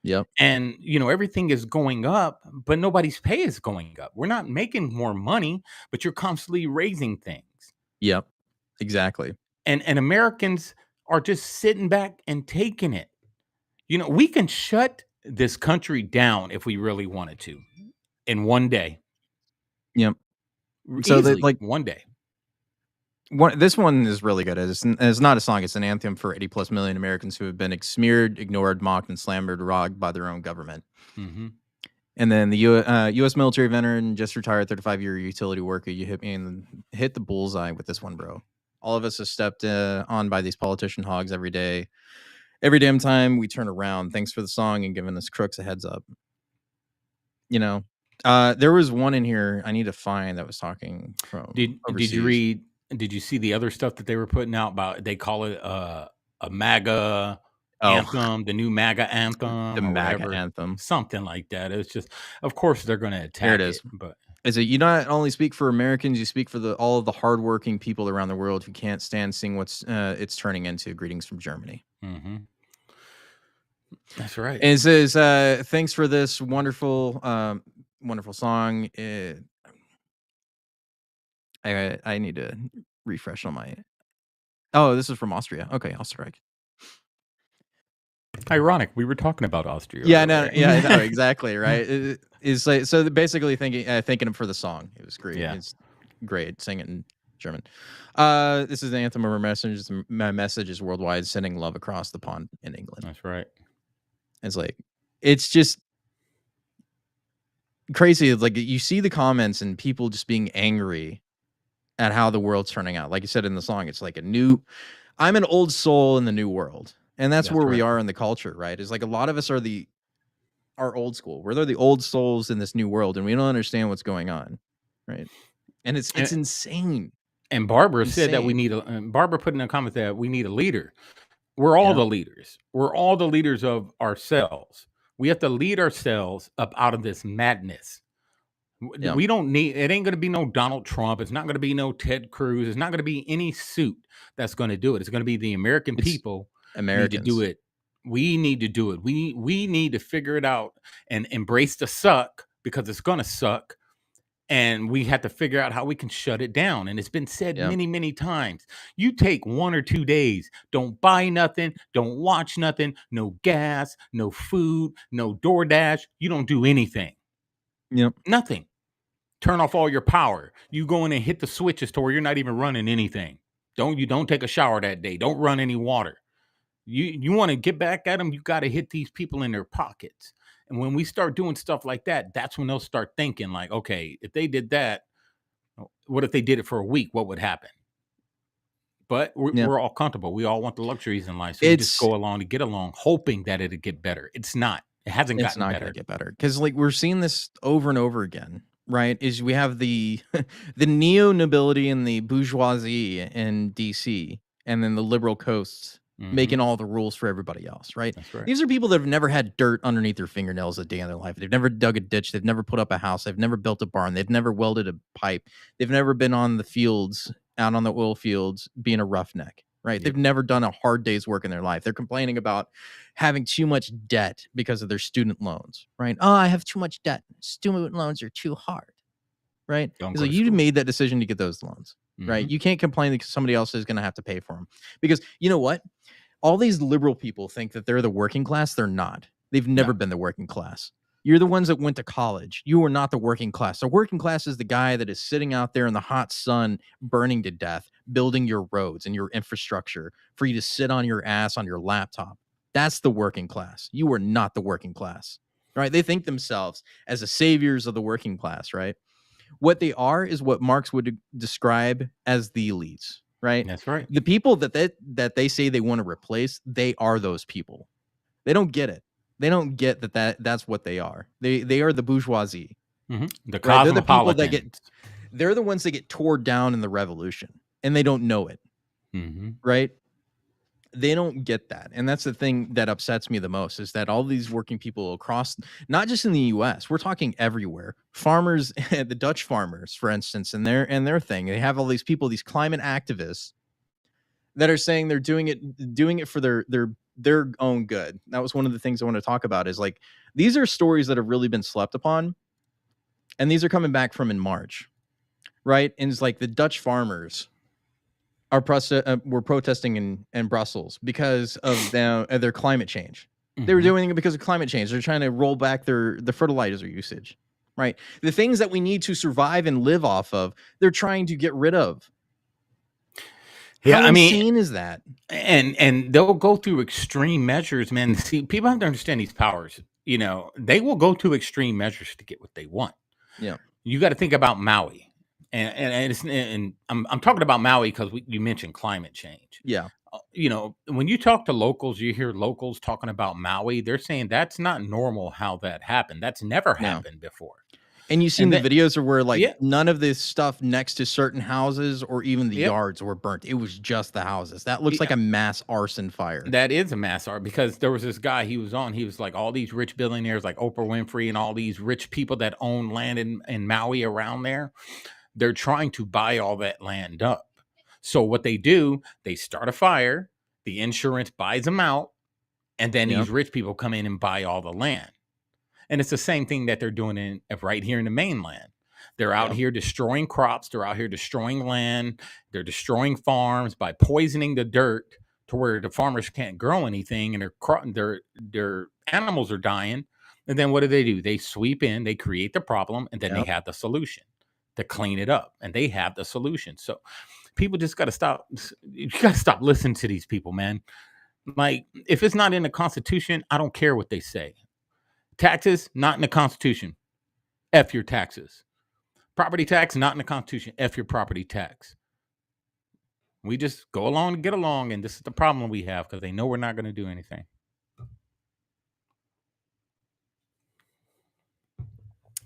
Yep. And, everything is going up, but nobody's pay is going up. We're not making more money, but you're constantly raising things. Yep. Exactly. And Americans are just sitting back and taking it. We can shut this country down if we really wanted to in one day. Yep. So Easily, like one day. this one is really good. It's not a song. It's an anthem for 80 plus million Americans who have been smeared, ignored, mocked, and slandered, robbed by their own government. Mm-hmm. And then the U.S. military veteran, just retired, 35-year utility worker. You hit me and hit the bullseye with this one, bro. All of us are stepped on by these politician hogs every day. Every damn time we turn around. Thanks for the song and giving us crooks a heads up. There was one in here I need to find that was talking from overseas. Did you see the other stuff that they were putting out about? They call it a MAGA anthem, the new MAGA anthem, The or MAGA whatever, anthem, something like that. It's just, of course, they're going to attack. There it is. But is it you not only speak for Americans, you speak for all of the hardworking people around the world who can't stand seeing what's it's turning into. Greetings from Germany. Mm-hmm. That's right. And it says, thanks for this wonderful, wonderful song. I need to refresh on my. Oh, this is from Austria. Okay, Österreich. Ironic. We were talking about Austria. Yeah, I know. Yeah, I know exactly. Right. It's like so. Basically, thanking him for the song. It was great. Yeah. It's great. Sing it in German. This is the anthem of our message. My message is worldwide, sending love across the pond in England. That's right. It's like, it's just crazy. Like you see the comments and people just being angry at how the world's turning out. Like you said in the song, it's like I'm an old soul in the new world. And that's where we are in the culture, right? It's like a lot of us are our old school. We're the old souls in this new world, and we don't understand what's going on, right? And it's insane. And Barbara said that Barbara put in a comment that we need a leader. We're all the leaders. We're all the leaders of ourselves. We have to lead ourselves up out of this madness. Yeah. We don't need, it ain't going to be no Donald Trump. It's not going to be no Ted Cruz. It's not going to be any suit that's going to do it. It's going to be the American people. Americans need to do it. We need to do it. We need to figure it out and embrace the suck, because it's going to suck. And we have to figure out how we can shut it down. And it's been said many, many times. You take 1 or 2 days. Don't buy nothing. Don't watch nothing. No gas, no food, no DoorDash. You don't do anything. Yep. Nothing. Turn off all your power. You go in and hit the switches to where you're not even running anything. Don't take a shower that day. Don't run any water. You want to get back at them, you got to hit these people in their pockets. And when we start doing stuff like that, that's when they'll start thinking like, okay, if they did that, what if they did it for a week? What would happen? But we're all comfortable. We all want the luxuries in life. So we just go along to get along, hoping that it'll get better. It's not. It hasn't gotten better. It's not going to get better. Because like we're seeing this over and over again, right? Is we have the neo-nobility and the bourgeoisie in DC, and then the liberal coasts making all the rules for everybody else, right? That's right. These are people that have never had dirt underneath their fingernails a day in their life. They've never dug a ditch. They've never put up a house. They've never built a barn. They've never welded a pipe. They've never been on the fields, out on the oil fields, being a roughneck, right? Yep. They've never done a hard day's work in their life. They're complaining about having too much debt because of their student loans, right? Oh, I have too much debt. Student loans are too hard, right? So you made that decision to get those loans, right? You can't complain that somebody else is going to have to pay for them, because you know what? All these liberal people think that they're the working class. They're not. They've never been the working class. You're the ones that went to college. You are not the working class. The working class is the guy that is sitting out there in the hot sun, burning to death, building your roads and your infrastructure for you to sit on your ass on your laptop. That's the working class. You are not the working class, right? They think themselves as the saviors of the working class, right? What they are is what Marx would describe as the elites. Right. That's right. The people that they say they want to replace, they are those people. They don't get it. They don't get that's what they are. They are the bourgeoisie. Mm-hmm. The right? They're the people that they're the ones that get torn down in the revolution, and they don't know it. Mm-hmm. Right. They don't get that. And that's the thing that upsets me the most, is that all these working people across, not just in the US, we're talking everywhere. Farmers, the Dutch farmers, for instance, and their thing, they have all these people, these climate activists that are saying they're doing it for their own good. That was one of the things I want to talk about, is like, these are stories that have really been slept upon, and these are coming back from in March, right? And it's like the Dutch farmers were protesting in Brussels because of their climate change. They were doing it because of climate change. They're trying to roll back the fertilizer usage, right? The things that we need to survive and live off of, they're trying to get rid of. Yeah, How I mean, insane is that? And they'll go through extreme measures, man. See, people have to understand these powers. You know, they will go to extreme measures to get what they want. Yeah. You got to think about Maui. And I'm talking about Maui because you mentioned climate change. Yeah. You know, when you talk to locals, you hear locals talking about Maui. They're saying that's not normal how that happened. That's never happened before. And you've seen the videos of where, like, Yeah. none of this stuff next to certain houses or even the Yep. yards were burnt. It was just the houses. That looks like a mass arson fire. That is a mass art, because there was this guy he was like, all these rich billionaires like Oprah Winfrey and all these rich people that own land in Maui around there. They're trying to buy all that land up. So what they do, they start a fire, the insurance buys them out, and then these rich people come in and buy all the land. And it's the same thing that they're doing right here in the mainland. They're out here destroying crops. They're out here destroying land. They're destroying farms by poisoning the dirt to where the farmers can't grow anything, and their animals are dying. And then what do? They sweep in, they create the problem, and then they have the solution to clean it up. And they have the solution. So people just got to stop. You got to stop listening to these people, man. Like, if it's not in the Constitution, I don't care what they say. Taxes, not in the Constitution. F your taxes. Property tax, not in the Constitution. F your property tax. We just go along and get along, and this is the problem we have, because they know we're not going to do anything.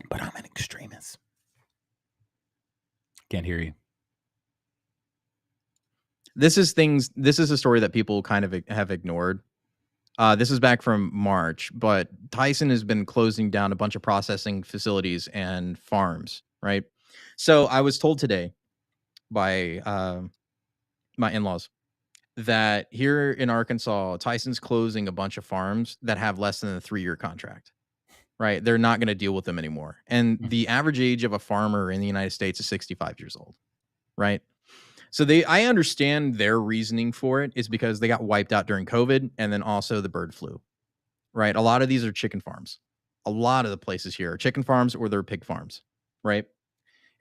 But I'm an extremist. Can't hear you. This is a story that people kind of have ignored. This is back from March, but Tyson has been closing down a bunch of processing facilities and farms, right? So I was told today by my in-laws that here in Arkansas, Tyson's closing a bunch of farms that have less than a 3-year contract, right? They're not going to deal with them anymore. And the average age of a farmer in the United States is 65 years old, right? So I understand their reasoning for it is because they got wiped out during COVID and then also the bird flu, right? A lot of these are chicken farms. A lot of the places here are chicken farms or they're pig farms, right?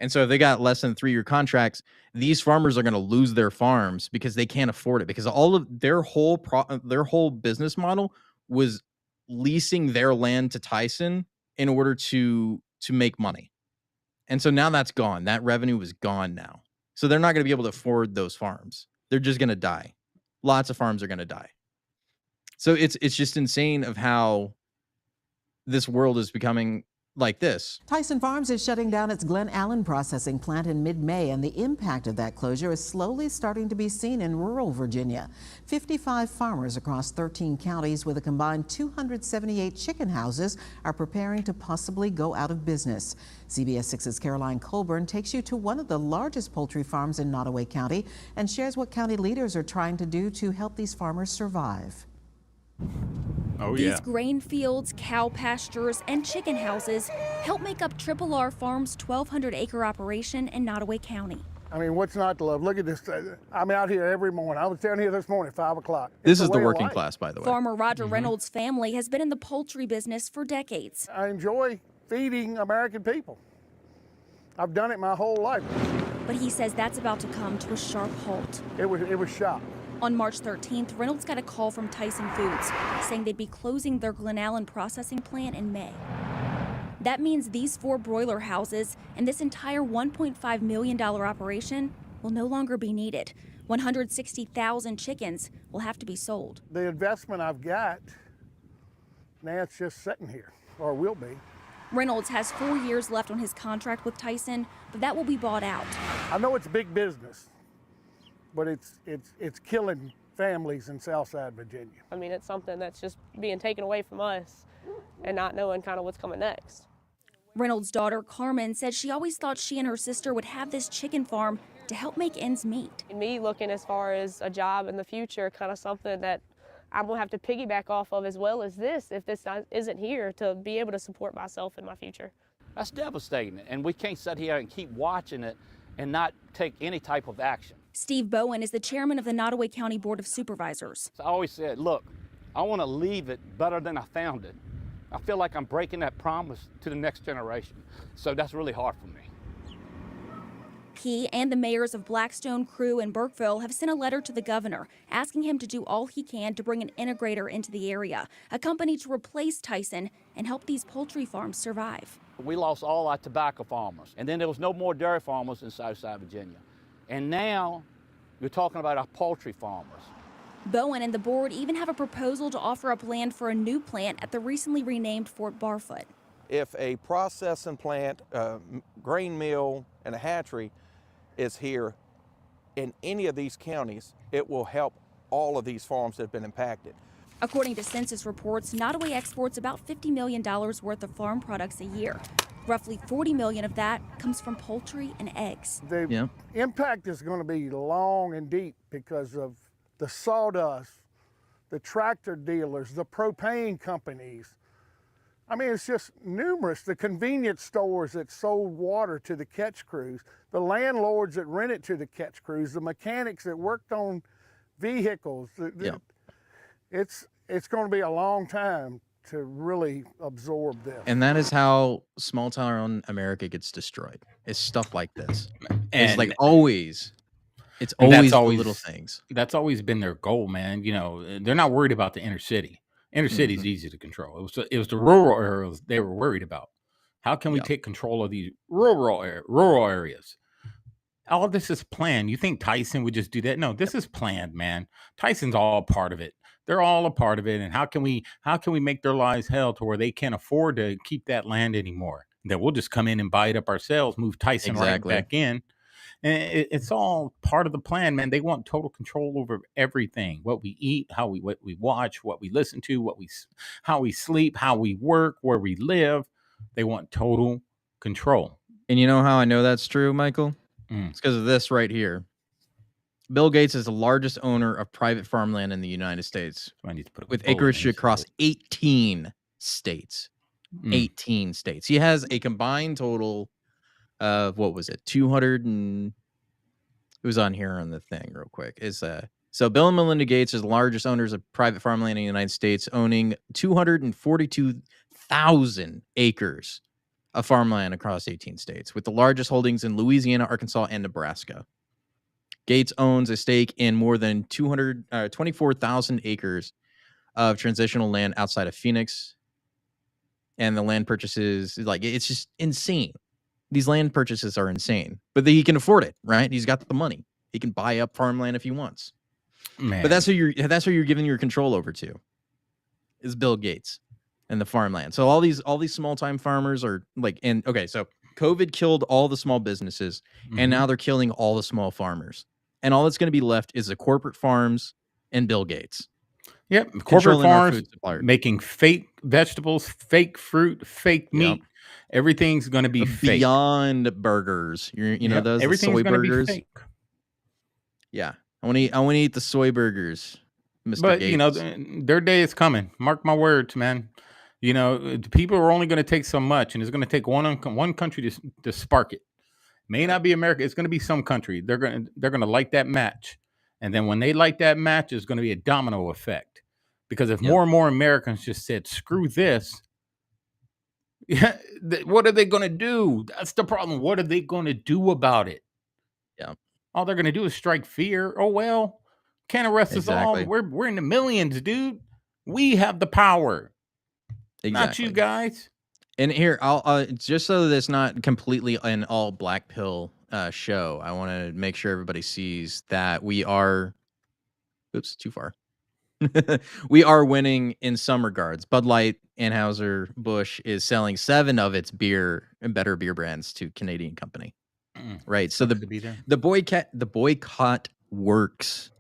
And so if they got less than 3-year contracts, these farmers are going to lose their farms because they can't afford it, because all of their whole business model was leasing their land to Tyson in order to make money. And so now that's gone. That revenue is gone now. So they're not going to be able to afford those farms. They're just going to die. Lots of farms are going to die. So it's just insane of how this world is becoming like this. Tyson Farms is shutting down its Glen Allen processing plant in mid-May, and the impact of that closure is slowly starting to be seen in rural Virginia. 55 farmers across 13 counties with a combined 278 chicken houses are preparing to possibly go out of business. CBS 6's Caroline Colburn takes you to one of the largest poultry farms in Nottoway County and shares what county leaders are trying to do to help these farmers survive. Oh, These grain fields, cow pastures, and chicken houses help make up Triple R Farm's 1,200-acre operation in Nottoway County. I mean, what's not to love? Look at this. I'm out here every morning. I was down here this morning at 5 o'clock. This is the working class, by the way. Farmer Roger Reynolds' family has been in the poultry business for decades. I enjoy feeding American people. I've done it my whole life. But he says that's about to come to a sharp halt. It was shot. On March 13th, Reynolds got a call from Tyson Foods saying they'd be closing their Glen Allen processing plant in May. That means these 4 broiler houses and this entire $1.5 million operation will no longer be needed. 160,000 chickens will have to be sold. The investment I've got, now it's just sitting here, or will be. Reynolds has 4 years left on his contract with Tyson, but that will be bought out. I know it's big business, but it's killing families in Southside Virginia. I mean, it's something that's just being taken away from us and not knowing kind of what's coming next. Reynolds' daughter, Carmen, said she always thought she and her sister would have this chicken farm to help make ends meet. Me looking as far as a job in the future, kind of something that I'm going to have to piggyback off of as well as this, if this isn't here, to be able to support myself in my future. That's devastating, and we can't sit here and keep watching it and not take any type of action. Steve Bowen is the chairman of the Nottoway County Board of Supervisors. I always said, look, I want to leave it better than I found it. I feel like I'm breaking that promise to the next generation, so that's really hard for me. He and the mayors of Blackstone, Crew, and Burkeville have sent a letter to the governor asking him to do all he can to bring an integrator into the area, a company to replace Tyson and help these poultry farms survive. We lost all our tobacco farmers, and then there was no more dairy farmers in Southside Virginia. And now you're talking about our poultry farmers. Bowen and the board even have a proposal to offer up land for a new plant at the recently renamed Fort Barfoot. If a processing plant, grain mill, and a hatchery is here in any of these counties, it will help all of these farms that have been impacted. According to census reports, Nottoway exports about $50 million worth of farm products a year. Roughly $40 million of that comes from poultry and eggs. The impact is going to be long and deep because of the sawdust, the tractor dealers, the propane companies. I mean, it's just numerous. The convenience stores that sold water to the catch crews, the landlords that rent it to the catch crews, the mechanics that worked on vehicles. It's going to be a long time to really absorb this. And that is how small town America gets destroyed. It's stuff like this. It's like always. It's always the little things. That's always been their goal, man. You know, they're not worried about the inner city. Inner city is easy to control. It was the rural areas they were worried about. How can we take control of these rural areas? All of this is planned. You think Tyson would just do that? No, this is planned, man. Tyson's all a part of it. They're all a part of it. And how can we make their lives hell to where they can't afford to keep that land anymore? That we'll just come in and buy it up ourselves, move Tyson right back in. And it's all part of the plan, man. They want total control over everything: what we eat, what we watch, what we listen to, how we sleep, how we work, where we live. They want total control. And you know how I know that's true, Michael? It's because of this right here. Bill Gates is the largest owner of private farmland in the United States, with acreage across 18 states. 18 states. He has a combined total of, what was it, 200 and it was on here on the thing real quick. So Bill and Melinda Gates is the largest owners of private farmland in the United States, owning 242,000 acres of farmland across 18 states, with the largest holdings in Louisiana, Arkansas, and Nebraska. Gates owns a stake in more than 24,000 acres of transitional land outside of Phoenix. And the land purchases, it's just insane. These land purchases are insane, but he can afford it, right? He's got the money. He can buy up farmland if he wants. Man. But that's who you're giving your control over to, is Bill Gates and the farmland. So all these small time farmers are so COVID killed all the small businesses, and now they're killing all the small farmers. And all that's going to be left is the corporate farms and Bill Gates. Yep, corporate farms making fake vegetables, fake fruit, fake meat. Everything's going to be fake. Beyond burgers. Those everything's soy gonna burgers. Be fake. Yeah, I want to eat the soy burgers, Mr. But Gates. their day is coming. Mark my words, man. People are only going to take so much, and it's going to take one country to spark it. May not be America. It's going to be some country. They're going to light that match, and then when they light that match, it's going to be a domino effect. Because if more and more Americans just said, "Screw this," what are they going to do? That's the problem. What are they going to do about it? Yeah. All they're going to do is strike fear. Oh, well, can't arrest us all. We're in the millions, dude. We have the power. Not you guys. And here, I'll just so that it's not completely an all black pill show, I want to make sure everybody sees that we are. Oops, too far. We are winning in some regards. Bud Light, Anheuser-Busch is selling 7 of its beer and better beer brands to Canadian company. Right. So the boycott works.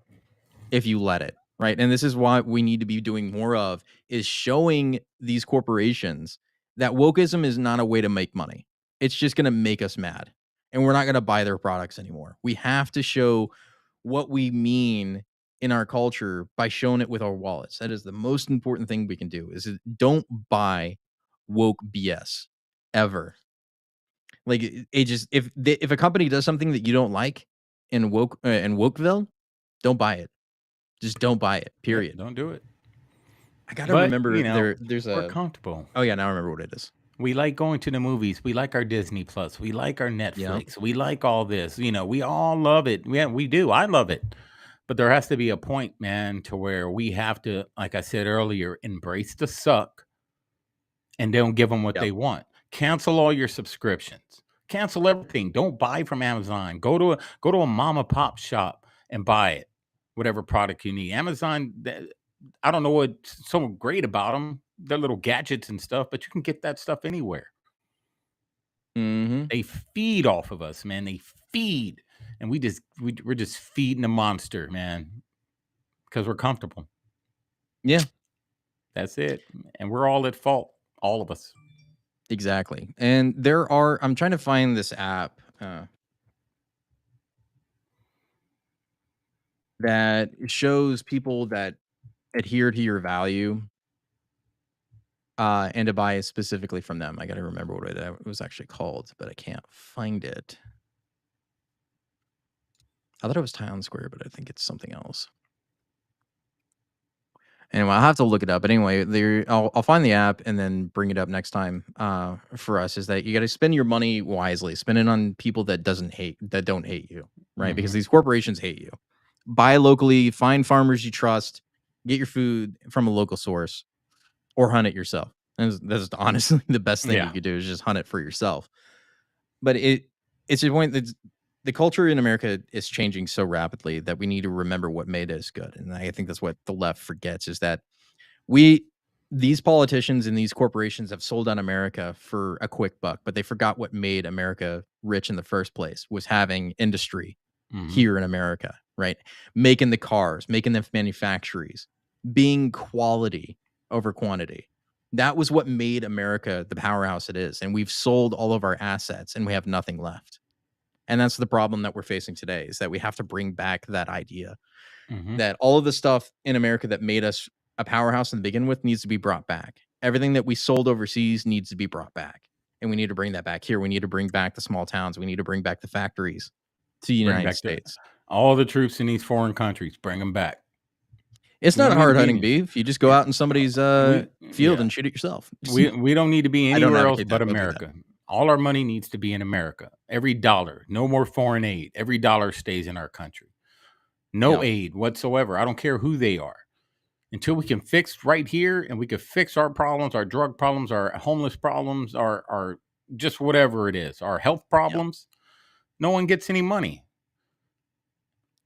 if you let it, right? And this is what we need to be doing more of, is showing these corporations that wokeism is not a way to make money. It's just going to make us mad, and we're not going to buy their products anymore. We have to show what we mean in our culture by showing it with our wallets. That is the most important thing we can do, is don't buy woke BS ever. Like it just, if a company does something that you don't like in Wokeville, don't buy it. Just don't buy it. Period. Don't do it. I gotta But, remember there's we're a. comfortable. Oh yeah, now I remember what it is. We like going to the movies. We like our Disney Plus. We like our Netflix. We like all this. We all love it. Yeah, we do. I love it. But there has to be a point, man, to where we have to, like I said earlier, embrace the suck and don't give them what they want. Cancel all your subscriptions. Cancel everything. Don't buy from Amazon. Go to a mom and pop shop and buy it. Whatever product you need. Amazon, I don't know what's so great about them. They're little gadgets and stuff, but you can get that stuff anywhere. Mm-hmm. They feed off of us, man. They feed, and we're just feeding a monster, man, because we're comfortable. Yeah, that's it, and we're all at fault, all of us. Exactly. And I'm trying to find this app that shows people that adhere to your value and to buy specifically from them. I got to remember what it was actually called, but I can't find it. I thought it was Town Square, but I think it's something else. Anyway, I'll have to look it up. But anyway, I'll find the app and then bring it up next time for us. Is that you got to spend your money wisely. Spend it on people that don't hate you, right? Because these corporations hate you. Buy locally. Find farmers you trust. Get your food from a local source, or hunt it yourself. And that's honestly the best thing you could do, is just hunt it for yourself. But it's a point that the culture in America is changing so rapidly that we need to remember what made us good. And I think that's what the left forgets, is that these politicians and these corporations have sold out America for a quick buck, but they forgot what made America rich in the first place, was having industry here in America, right? Making the cars, making the manufactories, being quality over quantity. That was what made America the powerhouse it is. And we've sold all of our assets and we have nothing left. And that's the problem that we're facing today, is that we have to bring back that idea that all of the stuff in America that made us a powerhouse to begin with needs to be brought back. Everything that we sold overseas needs to be brought back. And we need to bring that back here. We need to bring back the small towns. We need to bring back the factories to the United States. All the troops in these foreign countries, bring them back. It's not hard hunting beef. You just go out in somebody's field and shoot it yourself. We don't need to be anywhere else but America. All our money needs to be in America. Every dollar. No more foreign aid. Every dollar stays in our country. No aid whatsoever. I don't care who they are. Until we can fix right here, and we can fix our problems, our drug problems, our homeless problems, our just whatever it is, our health problems, no one gets any money.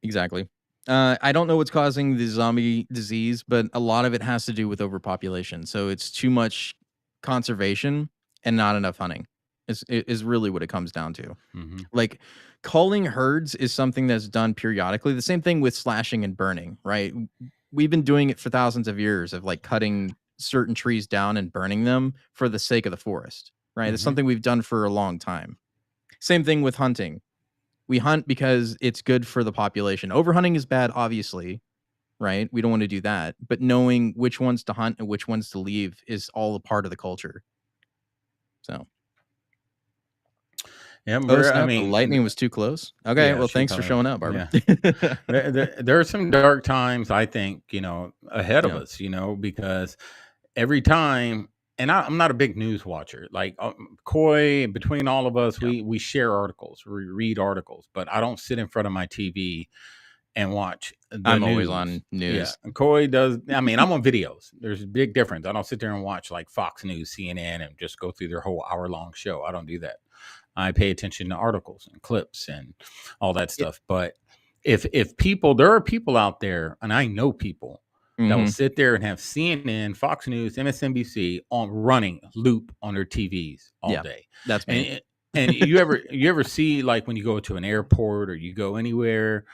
Exactly. I don't know what's causing the zombie disease, but a lot of it has to do with overpopulation. So it's too much conservation and not enough hunting. Is really what it comes down to. Like, culling herds is something that's done periodically. The same thing with slashing and burning, right? We've been doing it for thousands of years, of like cutting certain trees down and burning them for the sake of the forest, right? It's something we've done for a long time. Same thing with hunting. We hunt because it's good for the population. Overhunting is bad, obviously, right? We don't want to do that. But knowing which ones to hunt and which ones to leave is all a part of the culture. So. Yeah, the lightning was too close. Okay, well, thanks for showing up, Barbara. There are some dark times, I think, ahead of us, because every time, and I'm not a big news watcher. Like Coy, between all of us, we share articles, we read articles, but I don't sit in front of my TV and watch the I'm news. always on news. Yeah, Coy does. I mean, I'm on videos. There's a big difference. I don't sit there and watch like Fox News, CNN, and just go through their whole hour-long show. I don't do that. I pay attention to articles and clips and all that stuff. But if there are people out there, and I know people that will sit there and have CNN, Fox News, MSNBC on running loop on their TVs all day. That's me. And you ever see, like, when you go to an airport or you go anywhere,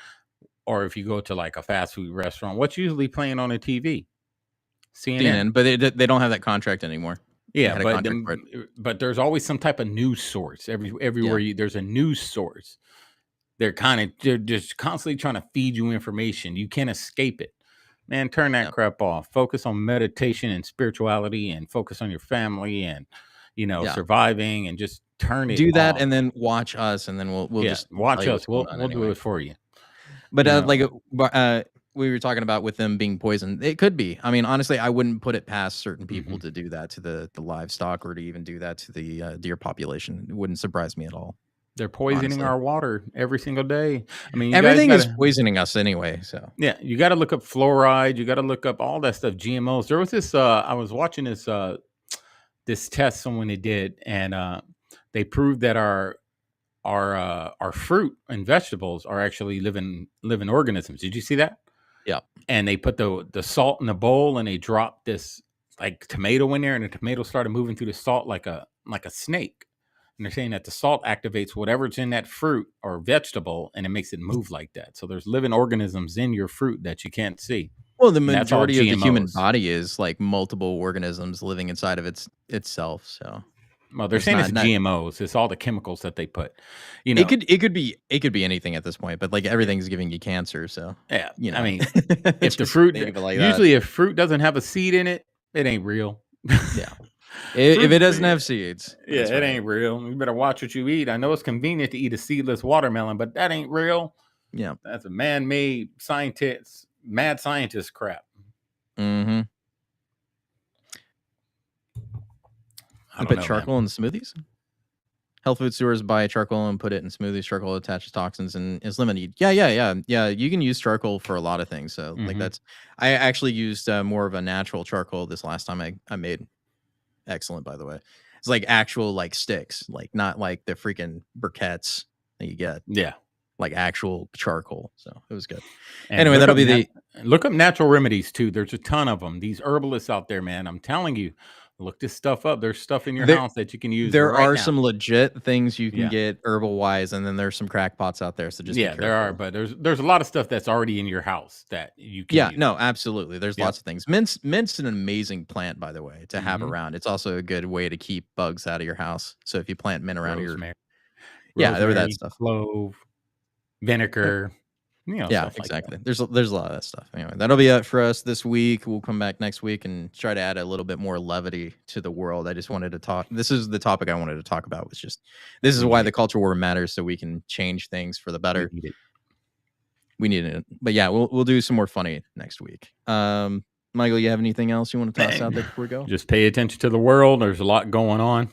or if you go to like a fast food restaurant, what's usually playing on a TV? CNN, but they don't have that contract anymore. They Yeah, had a contract for it. but there's always some type of news source everywhere. There's a news source. They're just constantly trying to feed you information. You can't escape it. Man, turn that crap off. Focus on meditation and spirituality, and focus on your family and surviving, and just turn it Do that off. and then watch us, and then we'll just watch us. We'll anyway. do it for you. But we were talking about with them being poisoned, it could be. I mean, honestly, I wouldn't put it past certain people to do that to the livestock, or to even do that to the deer population. It wouldn't surprise me at all. They're poisoning our water every single day. I mean, everything is poisoning us anyway. So yeah, you got to look up fluoride. You got to look up all that stuff. GMOs. There was this. I was watching this test someone did, and they proved that our fruit and vegetables are actually living organisms. Did you see that? Yeah. And they put the salt in a bowl, and they dropped this like tomato in there, and the tomato started moving through the salt like a snake. And they're saying that the salt activates whatever's in that fruit or vegetable, and it makes it move like that. So there's living organisms in your fruit that you can't see. Well, the majority of the human body is like multiple organisms living inside of itself. So, well, they're saying it's GMOs. It's all the chemicals that they put. It could be anything at this point, but like everything's giving you cancer. So yeah, I mean, if the fruit usually if fruit doesn't have a seed in it, it ain't real. Yeah. If it doesn't have seeds, yeah, it ain't real. You better watch what you eat. I know it's convenient to eat a seedless watermelon, but that ain't real. Yeah, that's a man-made mad scientist crap. Mm-hmm. I put charcoal in smoothies. Health food stores buy charcoal and put it in smoothies. Charcoal attaches toxins and is limited. Yeah. You can use charcoal for a lot of things. So like I actually used more of a natural charcoal this last time I made. Excellent, by the way. It's like actual like sticks, like not like the freaking briquettes that you get. Yeah, like actual charcoal. So it was good. And anyway, that'll be look up natural remedies too. There's a ton of them. These herbalists out there, man. I'm telling you, look this stuff up. There's stuff in your house that you can use. There are some legit things you can get herbal wise, and then there's some crackpots out there. So just there are, but there's a lot of stuff that's already in your house that you can use. No, absolutely. There's lots of things. Mint's an amazing plant, by the way, to have around. It's also a good way to keep bugs out of your house. So if you plant mint around rosemary, there were that stuff. Clove, vinegar. Exactly. There's a lot of that stuff. Anyway, that'll be it for us this week. We'll come back next week and try to add a little bit more levity to the world. I just wanted to talk. This is the topic I wanted to talk about. Was just this is why the culture war matters, so we can change things for the better. We need it. But yeah, we'll do some more funny next week. Michael, you have anything else you want to toss out there before we go? Just pay attention to the world. There's a lot going on.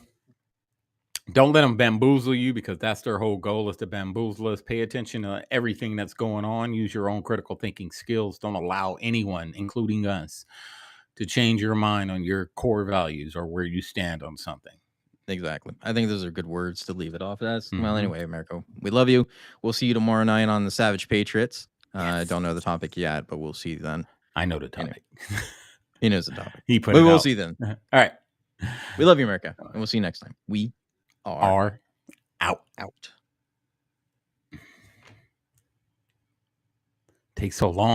Don't let them bamboozle you, because that's their whole goal, is to bamboozle us. Pay attention to everything that's going on. Use your own critical thinking skills. Don't allow anyone, including us, to change your mind on your core values or where you stand on something. Exactly. I think those are good words to leave it off as. Well, anyway, America, we love you. We'll see you tomorrow night on the Savage Patriots. I don't know the topic yet, but we'll see you then. I know the topic. Anyway, he knows the topic. He put it out. We'll see you then. All right. We love you, America, and we'll see you next time. We are out. Out. Takes so long.